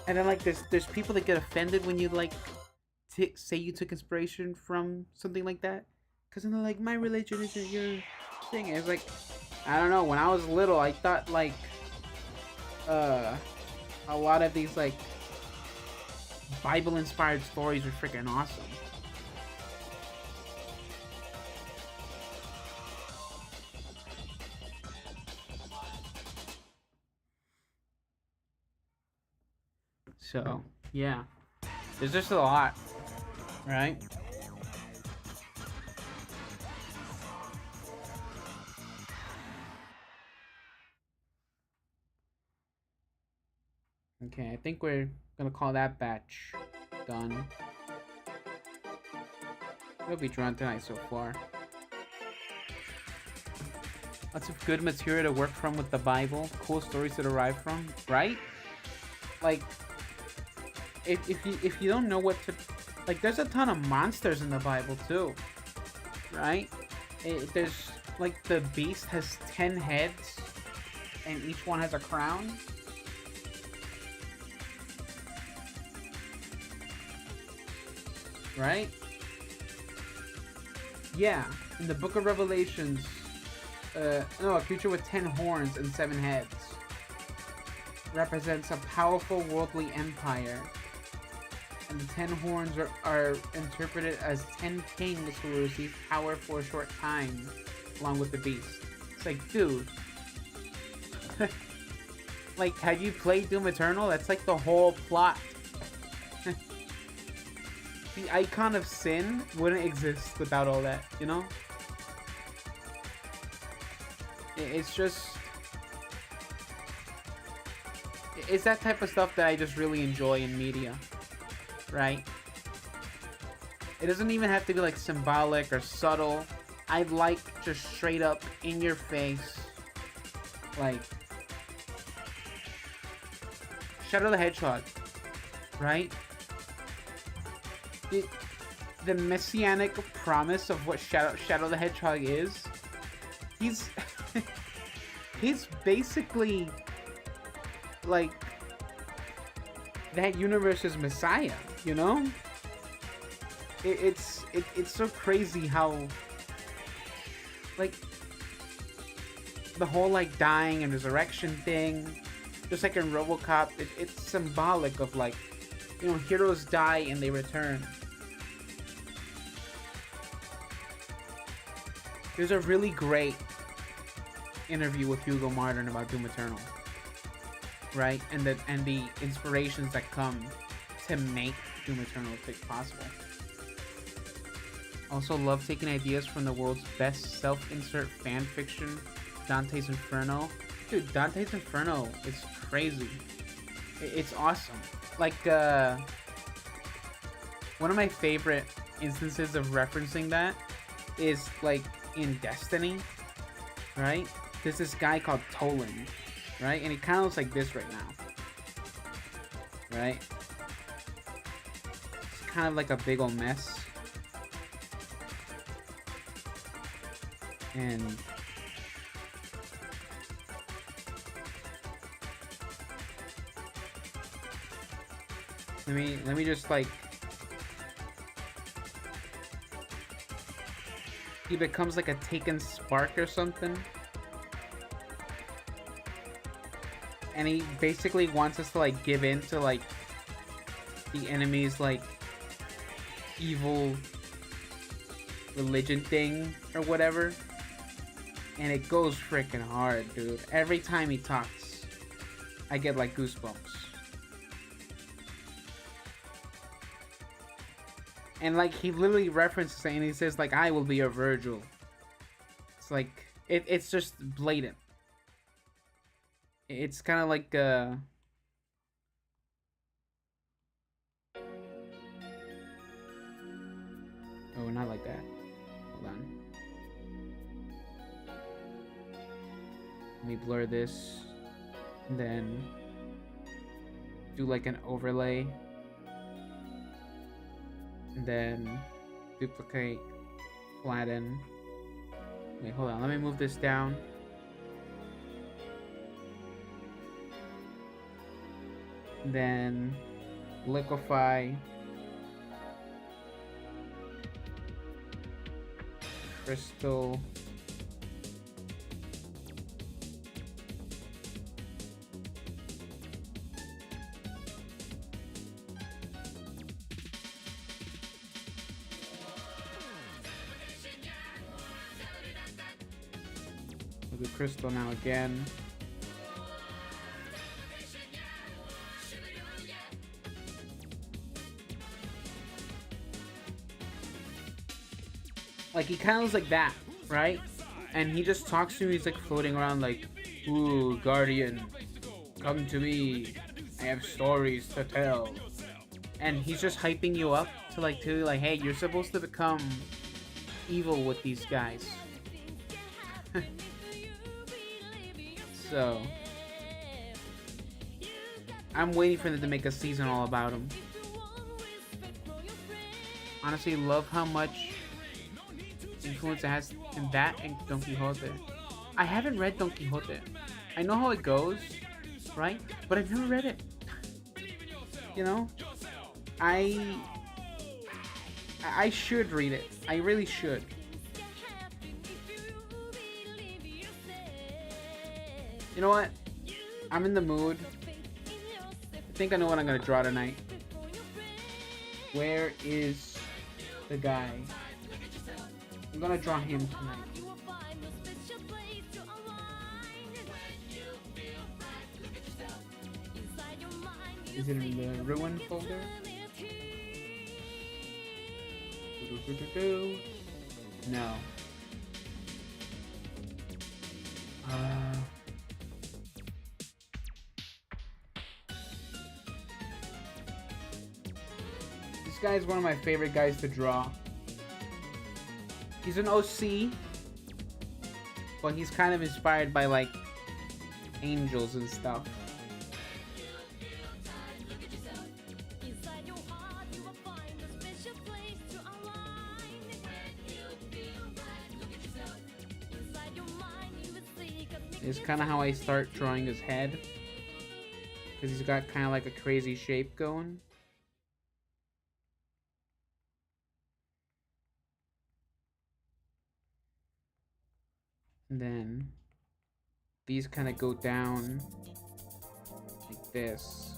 And then like there's people that get offended when you like say you took inspiration from something like that. Cause then they're like, my religion isn't your thing. And it's like, I don't know, when I was little I thought like a lot of these like Bible inspired stories were freaking awesome. So, yeah. There's just a lot, right? Okay, I think we're gonna call that batch done. We'll be drawn tonight so far. Lots of good material to work from with the Bible. Cool stories to derive from, right? Like, if you don't know what to, like, there's a ton of monsters in the Bible too, right? There's like the beast has 10 heads, and each one has a crown. Right? Yeah, in the Book of Revelations, no, a creature with 10 horns and 7 heads represents a powerful worldly empire. And the 10 horns are interpreted as 10 kings who will receive power for a short time, along with the beast. It's like, dude. Like, have you played Doom Eternal? That's like the whole plot. The icon of sin wouldn't exist without all that, you know? It's just... It's that type of stuff that I just really enjoy in media. Right? It doesn't even have to be like symbolic or subtle. I like just straight up in your face, like Shadow the Hedgehog, right? The messianic promise of what Shadow the Hedgehog is. He's he's basically like that universe's Messiah, you know? It's so crazy how like the whole like dying and resurrection thing, just like in RoboCop, it's symbolic of like, you know, heroes die and they return. There's a really great interview with Hugo Martin about Doom Eternal, right? And the inspirations that come to make Doom Eternal possible. Also love taking ideas from the world's best self-insert fan fiction, Dante's Inferno. Dude, Dante's Inferno is crazy. It's awesome. Like, one of my favorite instances of referencing that is like in Destiny, right? There's this guy called Toland, right? And he kind of looks like this right now, right? It's kind of like a big old mess. And let me just like, he becomes like a taken spark or something. And he basically wants us to like give in to like the enemy's like evil religion thing or whatever. And it goes freaking hard, dude. Every time he talks, I get like goosebumps. And like he literally references it and he says like, I will be your Virgil. It's like it's just blatant. It's kind of like oh, not like that. Hold on. Let me blur this. And then do like an overlay. And then duplicate, flatten. Wait, hold on. Let me move this down. And then liquefy. Crystal. We'll do crystal now again. Like he kind of looks like that, right? And he just talks to me. He's like floating around, like, "Ooh, Guardian, come to me. I have stories to tell." And he's just hyping you up to like tell you like, "Hey, you're supposed to become evil with these guys." So I'm waiting for them to make a season all about him. Honestly, love how much influence it has in that and Don Quixote. I haven't read Don Quixote. I know how it goes, right? But I've never read it. You know? I should read it. I really should. You know what? I'm in the mood. I think I know what I'm gonna draw tonight. Where is the guy? I'm gonna draw him tonight. Is it in the ruin folder? No. This guy is one of my favorite guys to draw. He's an OC, but he's kind of inspired by like angels and stuff. It's kind of how I start drawing his head, because he's got kind of like a crazy shape going. And then these kind of go down like this.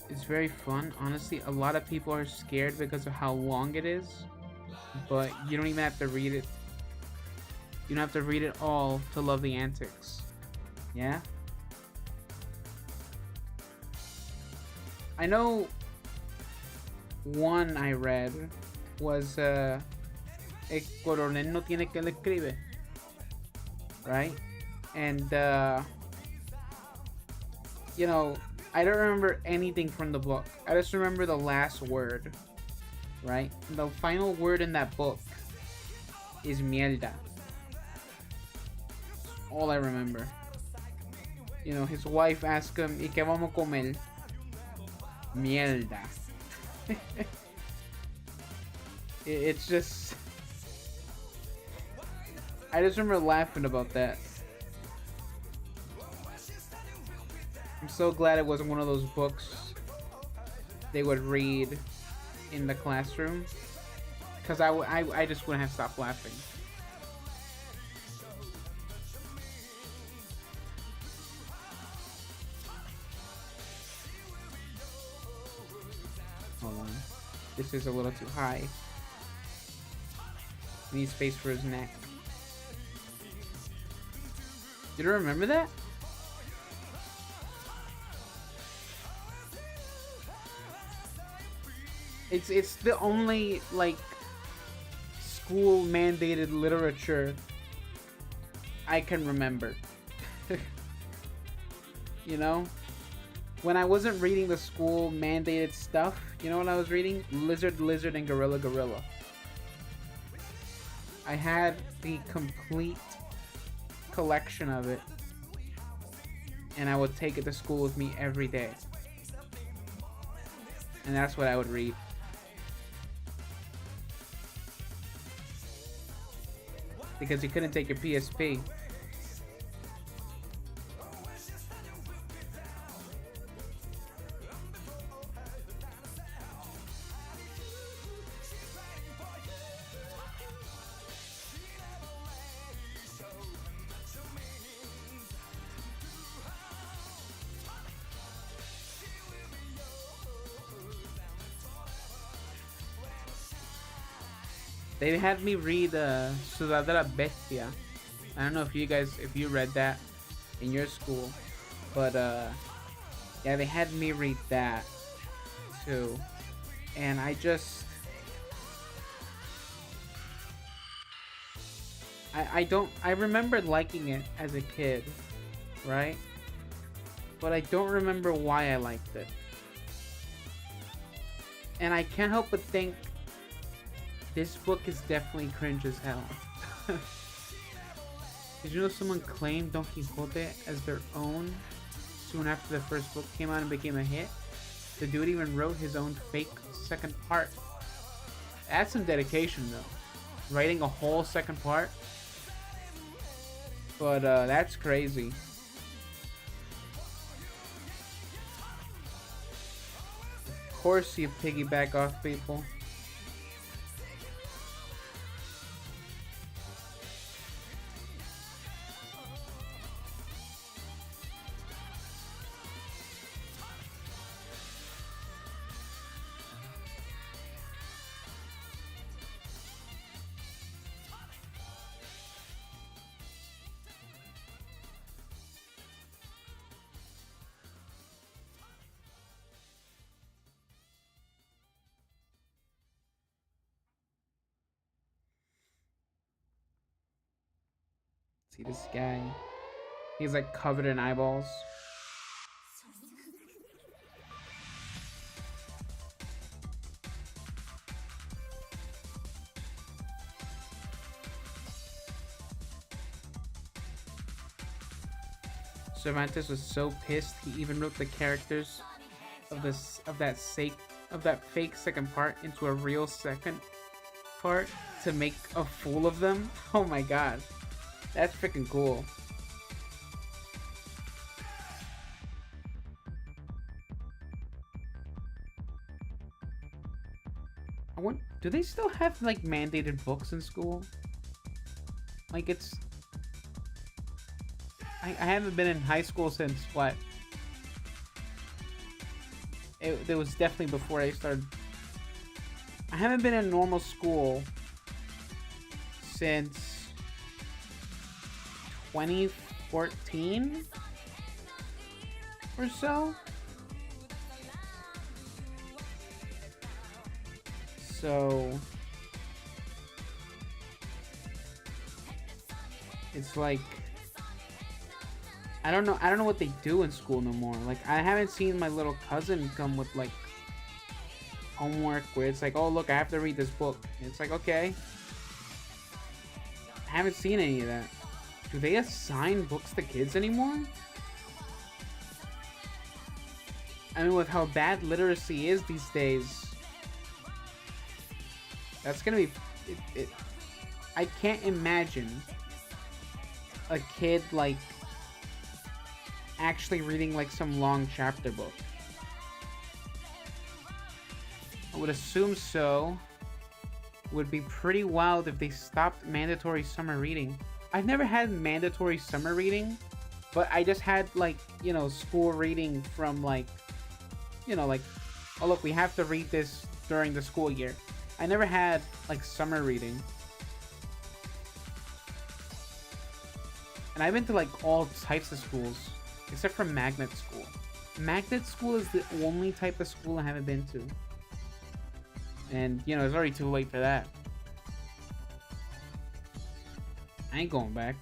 It's very fun. Honestly, a lot of people are scared because of how long it is, but you don't even have to read it. You don't have to read it all to love the antics. Yeah? I know one I read was El coronel no tiene que le escribe, right? And you know, I don't remember anything from the book. I just remember the last word, right? And the final word in that book is mierda. That's all I remember. You know, his wife asked him, ¿Y qué vamos a comer? Mierda. It's just, I just remember laughing about that. I'm so glad it wasn't one of those books they would read in the classroom, because I just wouldn't have stopped laughing. Hold on. This is a little too high. Need space for his neck. You don't remember that? It's the only like school mandated literature I can remember. You know? When I wasn't reading the school mandated stuff, you know what I was reading? Lizard, Lizard, and Gorilla, Gorilla. I had the complete collection of it, and I would take it to school with me every day. And that's what I would read. Because you couldn't take your PSP. They had me read Sudadera Bestia. I don't know if you read that in your school, but yeah, they had me read that too, and I remember liking it as a kid, right? But I don't remember why I liked it, and I can't help but think this book is definitely cringe as hell. Did you know someone claimed Don Quixote as their own soon after the first book came out and became a hit? The dude even wrote his own fake second part. That's some dedication though. Writing a whole second part. But that's crazy. Of course you piggyback off people. See this guy? He's like covered in eyeballs. Cervantes was so pissed he even wrote the characters of that fake second part into a real second part to make a fool of them. Oh my god. That's freaking cool. I want. Do they still have like mandated books in school? Like it's. I haven't been in high school since what? It was definitely before I started. I haven't been in normal school since 2014 or so. So it's like I don't know what they do in school no more. Like I haven't seen my little cousin come with like homework where it's like, oh look, I have to read this book. And it's like, okay. I haven't seen any of that. Do they assign books to kids anymore? I mean, with how bad literacy is these days, that's gonna be... I can't imagine a kid, like, actually reading, like, some long chapter book. I would assume so. Would be pretty wild if they stopped mandatory summer reading. I've never had mandatory summer reading, but I just had, like, you know, school reading from, like, you know, like, oh look, we have to read this during the school year. I never had, like, summer reading. And I've been to like all types of schools, except for magnet school. Magnet school is the only type of school I haven't been to. And, you know, it's already too late for that. I ain't going back.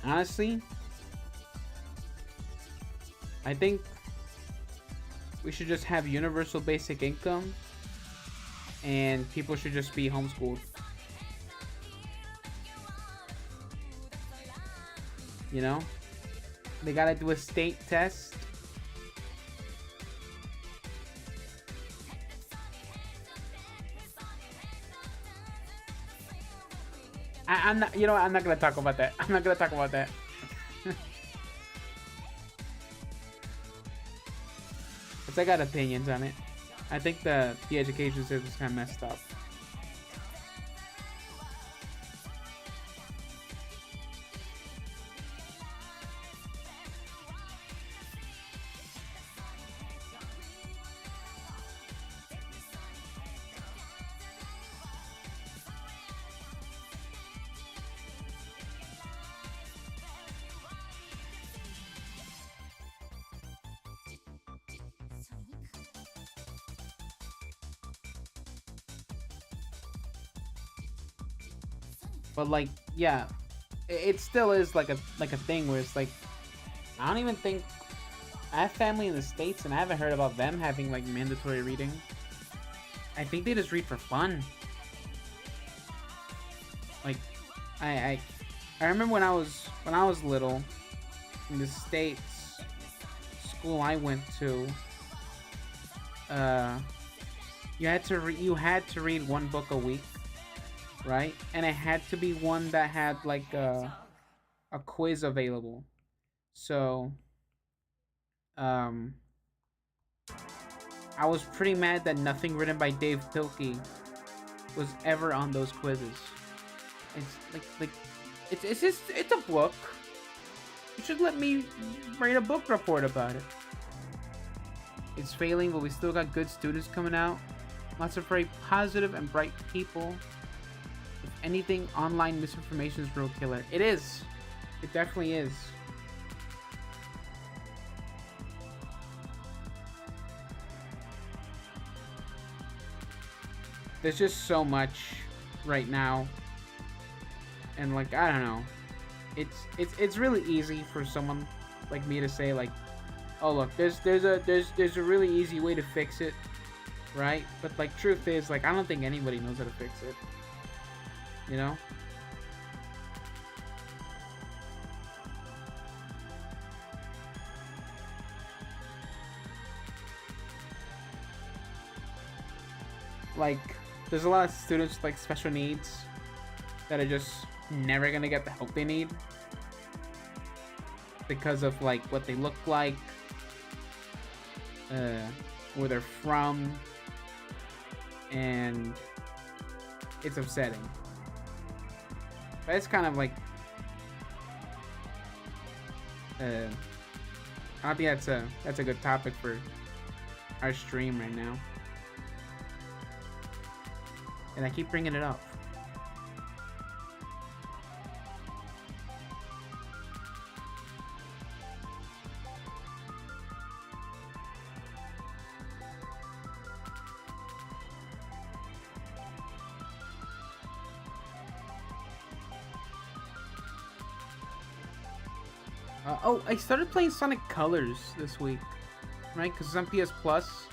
Honestly, I think we should just have universal basic income and people should just be homeschooled. You know? They gotta do a state test. I'm not, you know what? I'm not gonna talk about that. I'm not gonna talk about that. Because I got opinions on it. I think the education system is kind of messed up. But like, yeah, it still is like a thing where it's like, I don't even think I have family in the States and I haven't heard about them having like mandatory reading. I think they just read for fun. Like, I remember when I was little in the States, school I went to, you had to read one book a week. Right? And it had to be one that had like a quiz available. So I was pretty mad that nothing written by Dave Pilkey was ever on those quizzes. It's just a book. You should let me write a book report about it. It's failing, but we still got good students coming out. Lots of very positive and bright people. If anything, online misinformation is real killer. It is. It definitely is. There's just so much right now. And like, I don't know. It's really easy for someone like me to say like, oh look, there's a really easy way to fix it, right? But like, truth is, like, I don't think anybody knows how to fix it. You know? Like, there's a lot of students with like special needs that are just never gonna get the help they need because of like what they look like, where they're from, and it's upsetting. But it's kind of like, I don't think that's a good topic for our stream right now. And I keep bringing it up. Oh, I started playing Sonic Colors this week, right? Because it's on PS Plus,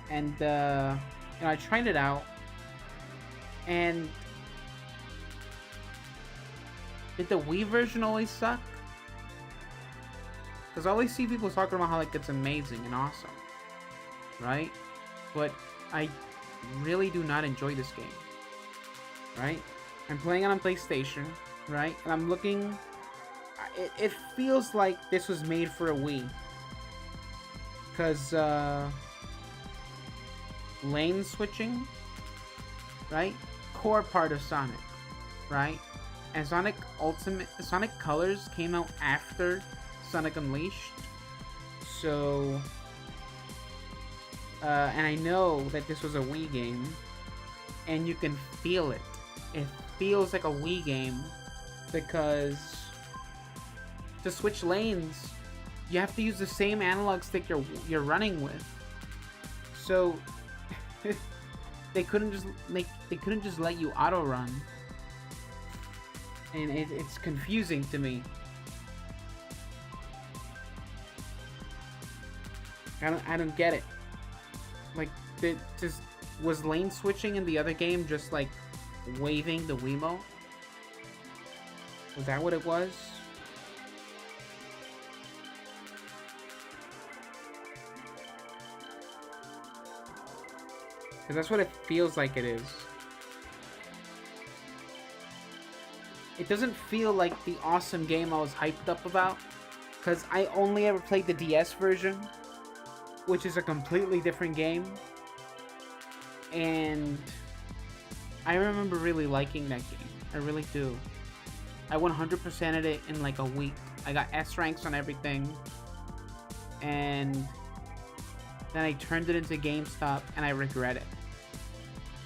and you know, I tried it out, and did the Wii version always suck? Because I always see people talking about how like it's amazing and awesome, right? But I really do not enjoy this game, right? I'm playing it on PlayStation, right? And I'm looking. It feels like this was made for a Wii. Because, lane switching, right? Core part of Sonic, right? And Sonic Colors came out after Sonic Unleashed. So, And I know that this was a Wii game, and you can feel it. It feels like a Wii game because to switch lanes, you have to use the same analog stick you're running with. So they couldn't just let you auto run, and it's confusing to me. I don't get it. Like, was lane switching in the other game just like waving the Wiimote? Was that what it was? Because that's what it feels like it is. It doesn't feel like the awesome game I was hyped up about, because I only ever played the DS version, which is a completely different game. And I remember really liking that game. I really do. I 100%ed it in like a week. I got S ranks on everything. And then I turned it into GameStop and I regret it.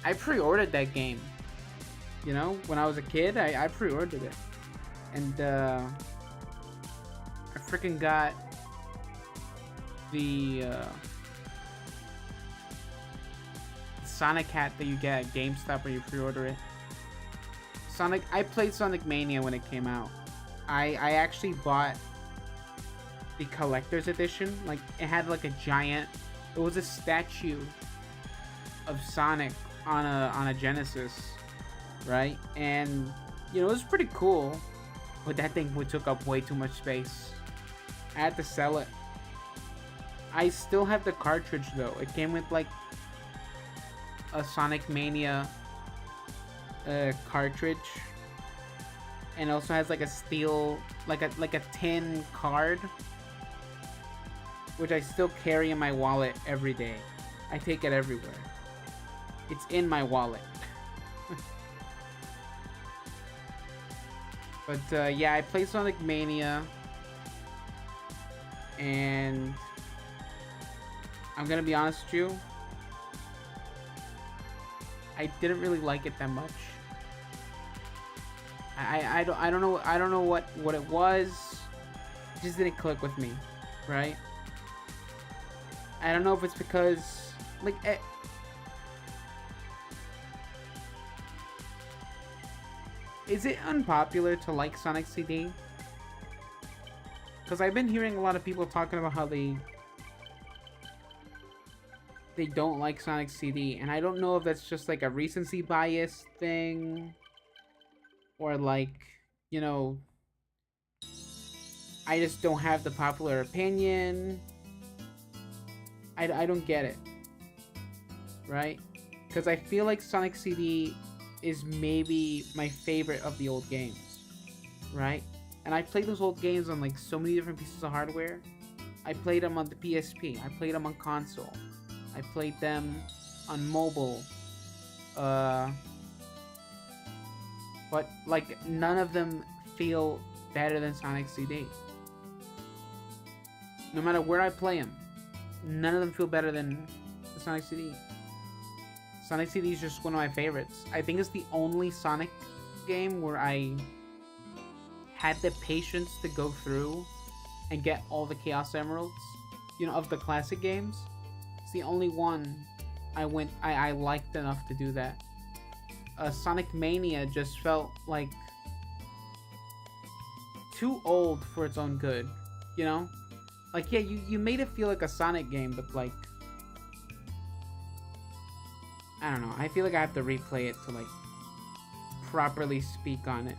I pre-ordered that game. You know, when I was a kid, I pre-ordered it. And I freaking got the Sonic hat that you get at GameStop when you pre-order it. I played Sonic Mania when it came out. I actually bought the collector's edition. Like, it had like a giant, it was a statue of Sonic on a Genesis, right? And you know, it was pretty cool, but that thing took up way too much space. I had to sell it. I still have the cartridge though. It came with like a Sonic Mania cartridge, and it also has like a steel, like a tin card, which I still carry in my wallet every day. I take it everywhere. It's in my wallet. But yeah, I played Sonic Mania, and I'm gonna be honest with you, I didn't really like it that much. I don't know what it was. It just didn't click with me, right? I don't know if it's because like is it unpopular to like Sonic CD? Because I've been hearing a lot of people talking about how they don't like Sonic CD, and I don't know if that's just like a recency bias thing, or like, you know, I just don't have the popular opinion. I don't get it, right? Because I feel like Sonic CD is maybe my favorite of the old games, right? And I played those old games on like so many different pieces of hardware. I played them on the PSP. I played them on console. I played them on mobile. But like none of them feel better than Sonic CD. No matter where I play them, none of them feel better than the Sonic CD. Sonic CD is just one of my favorites. I think it's the only Sonic game where I had the patience to go through and get all the Chaos Emeralds, you know, of the classic games. It's the only one I liked enough to do that. Sonic Mania just felt like too old for its own good, you know? Like, yeah, you made it feel like a Sonic game, but like, I don't know. I feel like I have to replay it to like properly speak on it.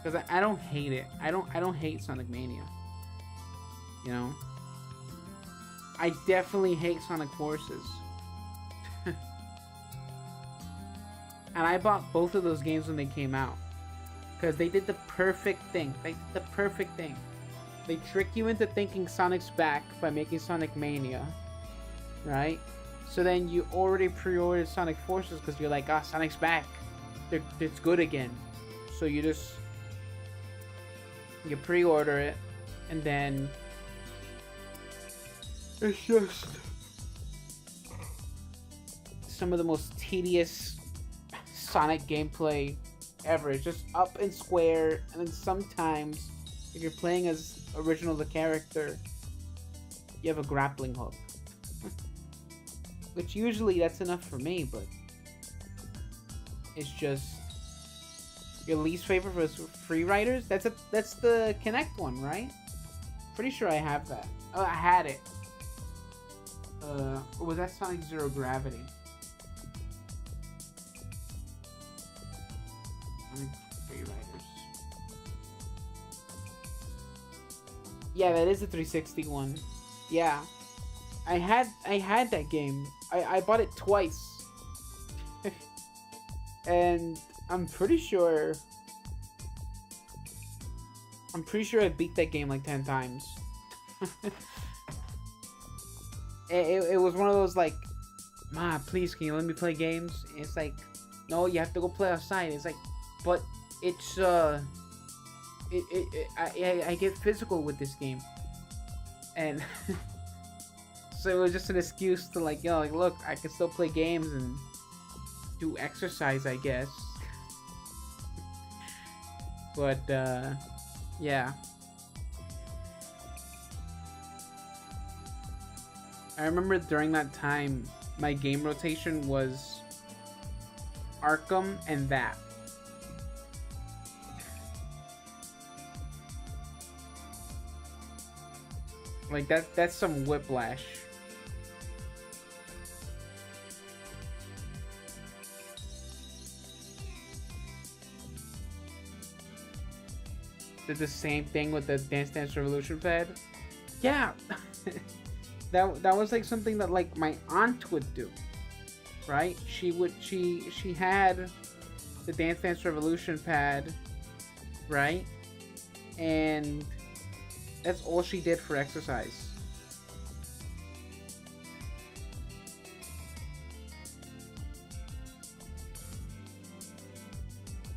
Because I don't hate it. I don't hate Sonic Mania. You know? I definitely hate Sonic Forces. And I bought both of those games when they came out. Because they did the perfect thing. They did the perfect thing. They trick you into thinking Sonic's back by making Sonic Mania. Right? So then you already pre-ordered Sonic Forces because you're like, ah, Sonic's back. It's good again. So you pre-order it, and then It's just some of the most tedious Sonic gameplay ever. It's just up and square, and then sometimes, if you're playing as original the character, you have a grappling hook. Which usually that's enough for me, but it's just your least favorite was Free Riders? That's the Kinect one, right? Pretty sure I have that. Oh, I had it. Or was that Sonic Zero Gravity? Free Riders. Yeah, that is the 360 one. Yeah. I had that game. I bought it twice. And I'm pretty sure I beat that game like 10 times. it was one of those like, Ma, please, can you let me play games? And it's like, no, you have to go play outside. It's like, but it's I get physical with this game, and so it was just an excuse to like, like, look, I can still play games and do exercise, I guess. But yeah. I remember during that time, my game rotation was Arkham and that. Like that's some whiplash. Did the same thing with the Dance Dance Revolution pad. Yeah. that was like something that like my aunt would do. Right? She had the Dance Dance Revolution pad, right? And that's all she did for exercise.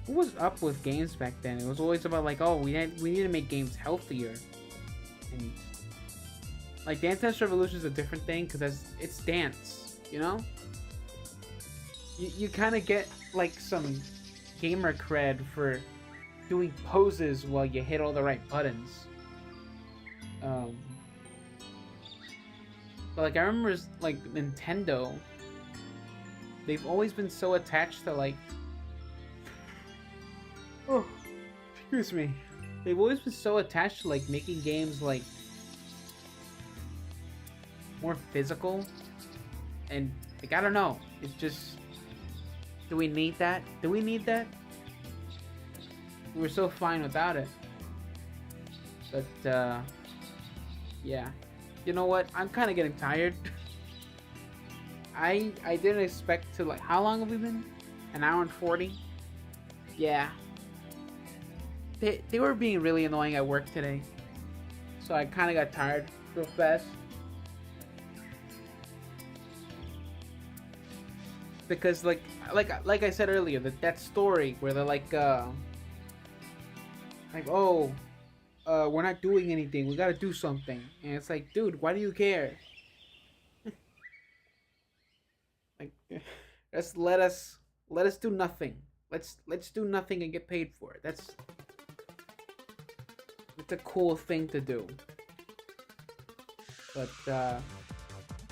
What was up with games back then? It was always about like, oh, we need to make games healthier. And like Dance Dance Revolution is a different thing because it's dance, you know? You kind of get like some gamer cred for doing poses while you hit all the right buttons. But like I remember like Nintendo, they've always been so attached to like, oh, excuse me, they've always been so attached to like making games like more physical, and like I don't know, it's just, do we need that? Do we need that? We're so fine without it. But yeah, you know what? I'm kind of getting tired. I didn't expect to, like, how long have we been? An hour and 40? Yeah. They were being really annoying at work today, so I kind of got tired real fast. Because like I said earlier, that story where they're like, oh, we're not doing anything, we gotta do something, and it's like, dude, why do you care? Like, just let us do nothing. Let's do nothing and get paid for it. It's a cool thing to do. But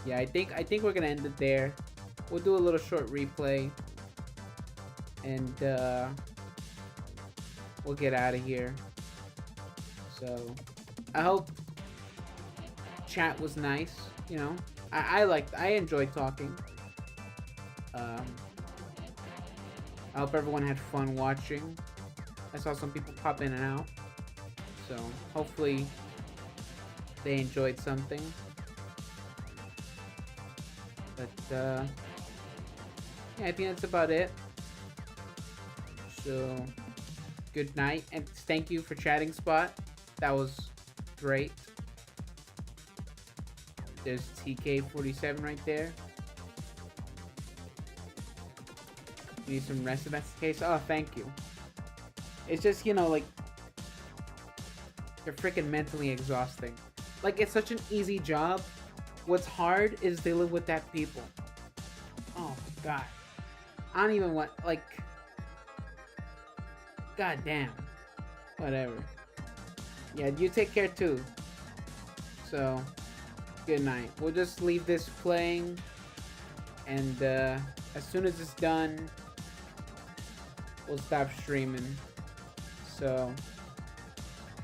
yeah, I think we're gonna end it there. We'll do a little short replay, and we'll get out of here. So I hope chat was nice. You know, I enjoyed talking. I hope everyone had fun watching. I saw some people pop in and out, so hopefully they enjoyed something. But yeah, I think that's about it. So good night, and thank you for chatting, Spot. That was great. There's TK47 right there. Need some rest if that's the case. Oh, thank you. It's just, you know, like, they're freaking mentally exhausting. Like, it's such an easy job, What's hard is dealing with that people. Oh my god. I don't even want, like... God damn. Whatever. Yeah, you take care too. So, good night. We'll just leave this playing. And as soon as it's done, we'll stop streaming. So,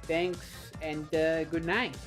thanks and good night.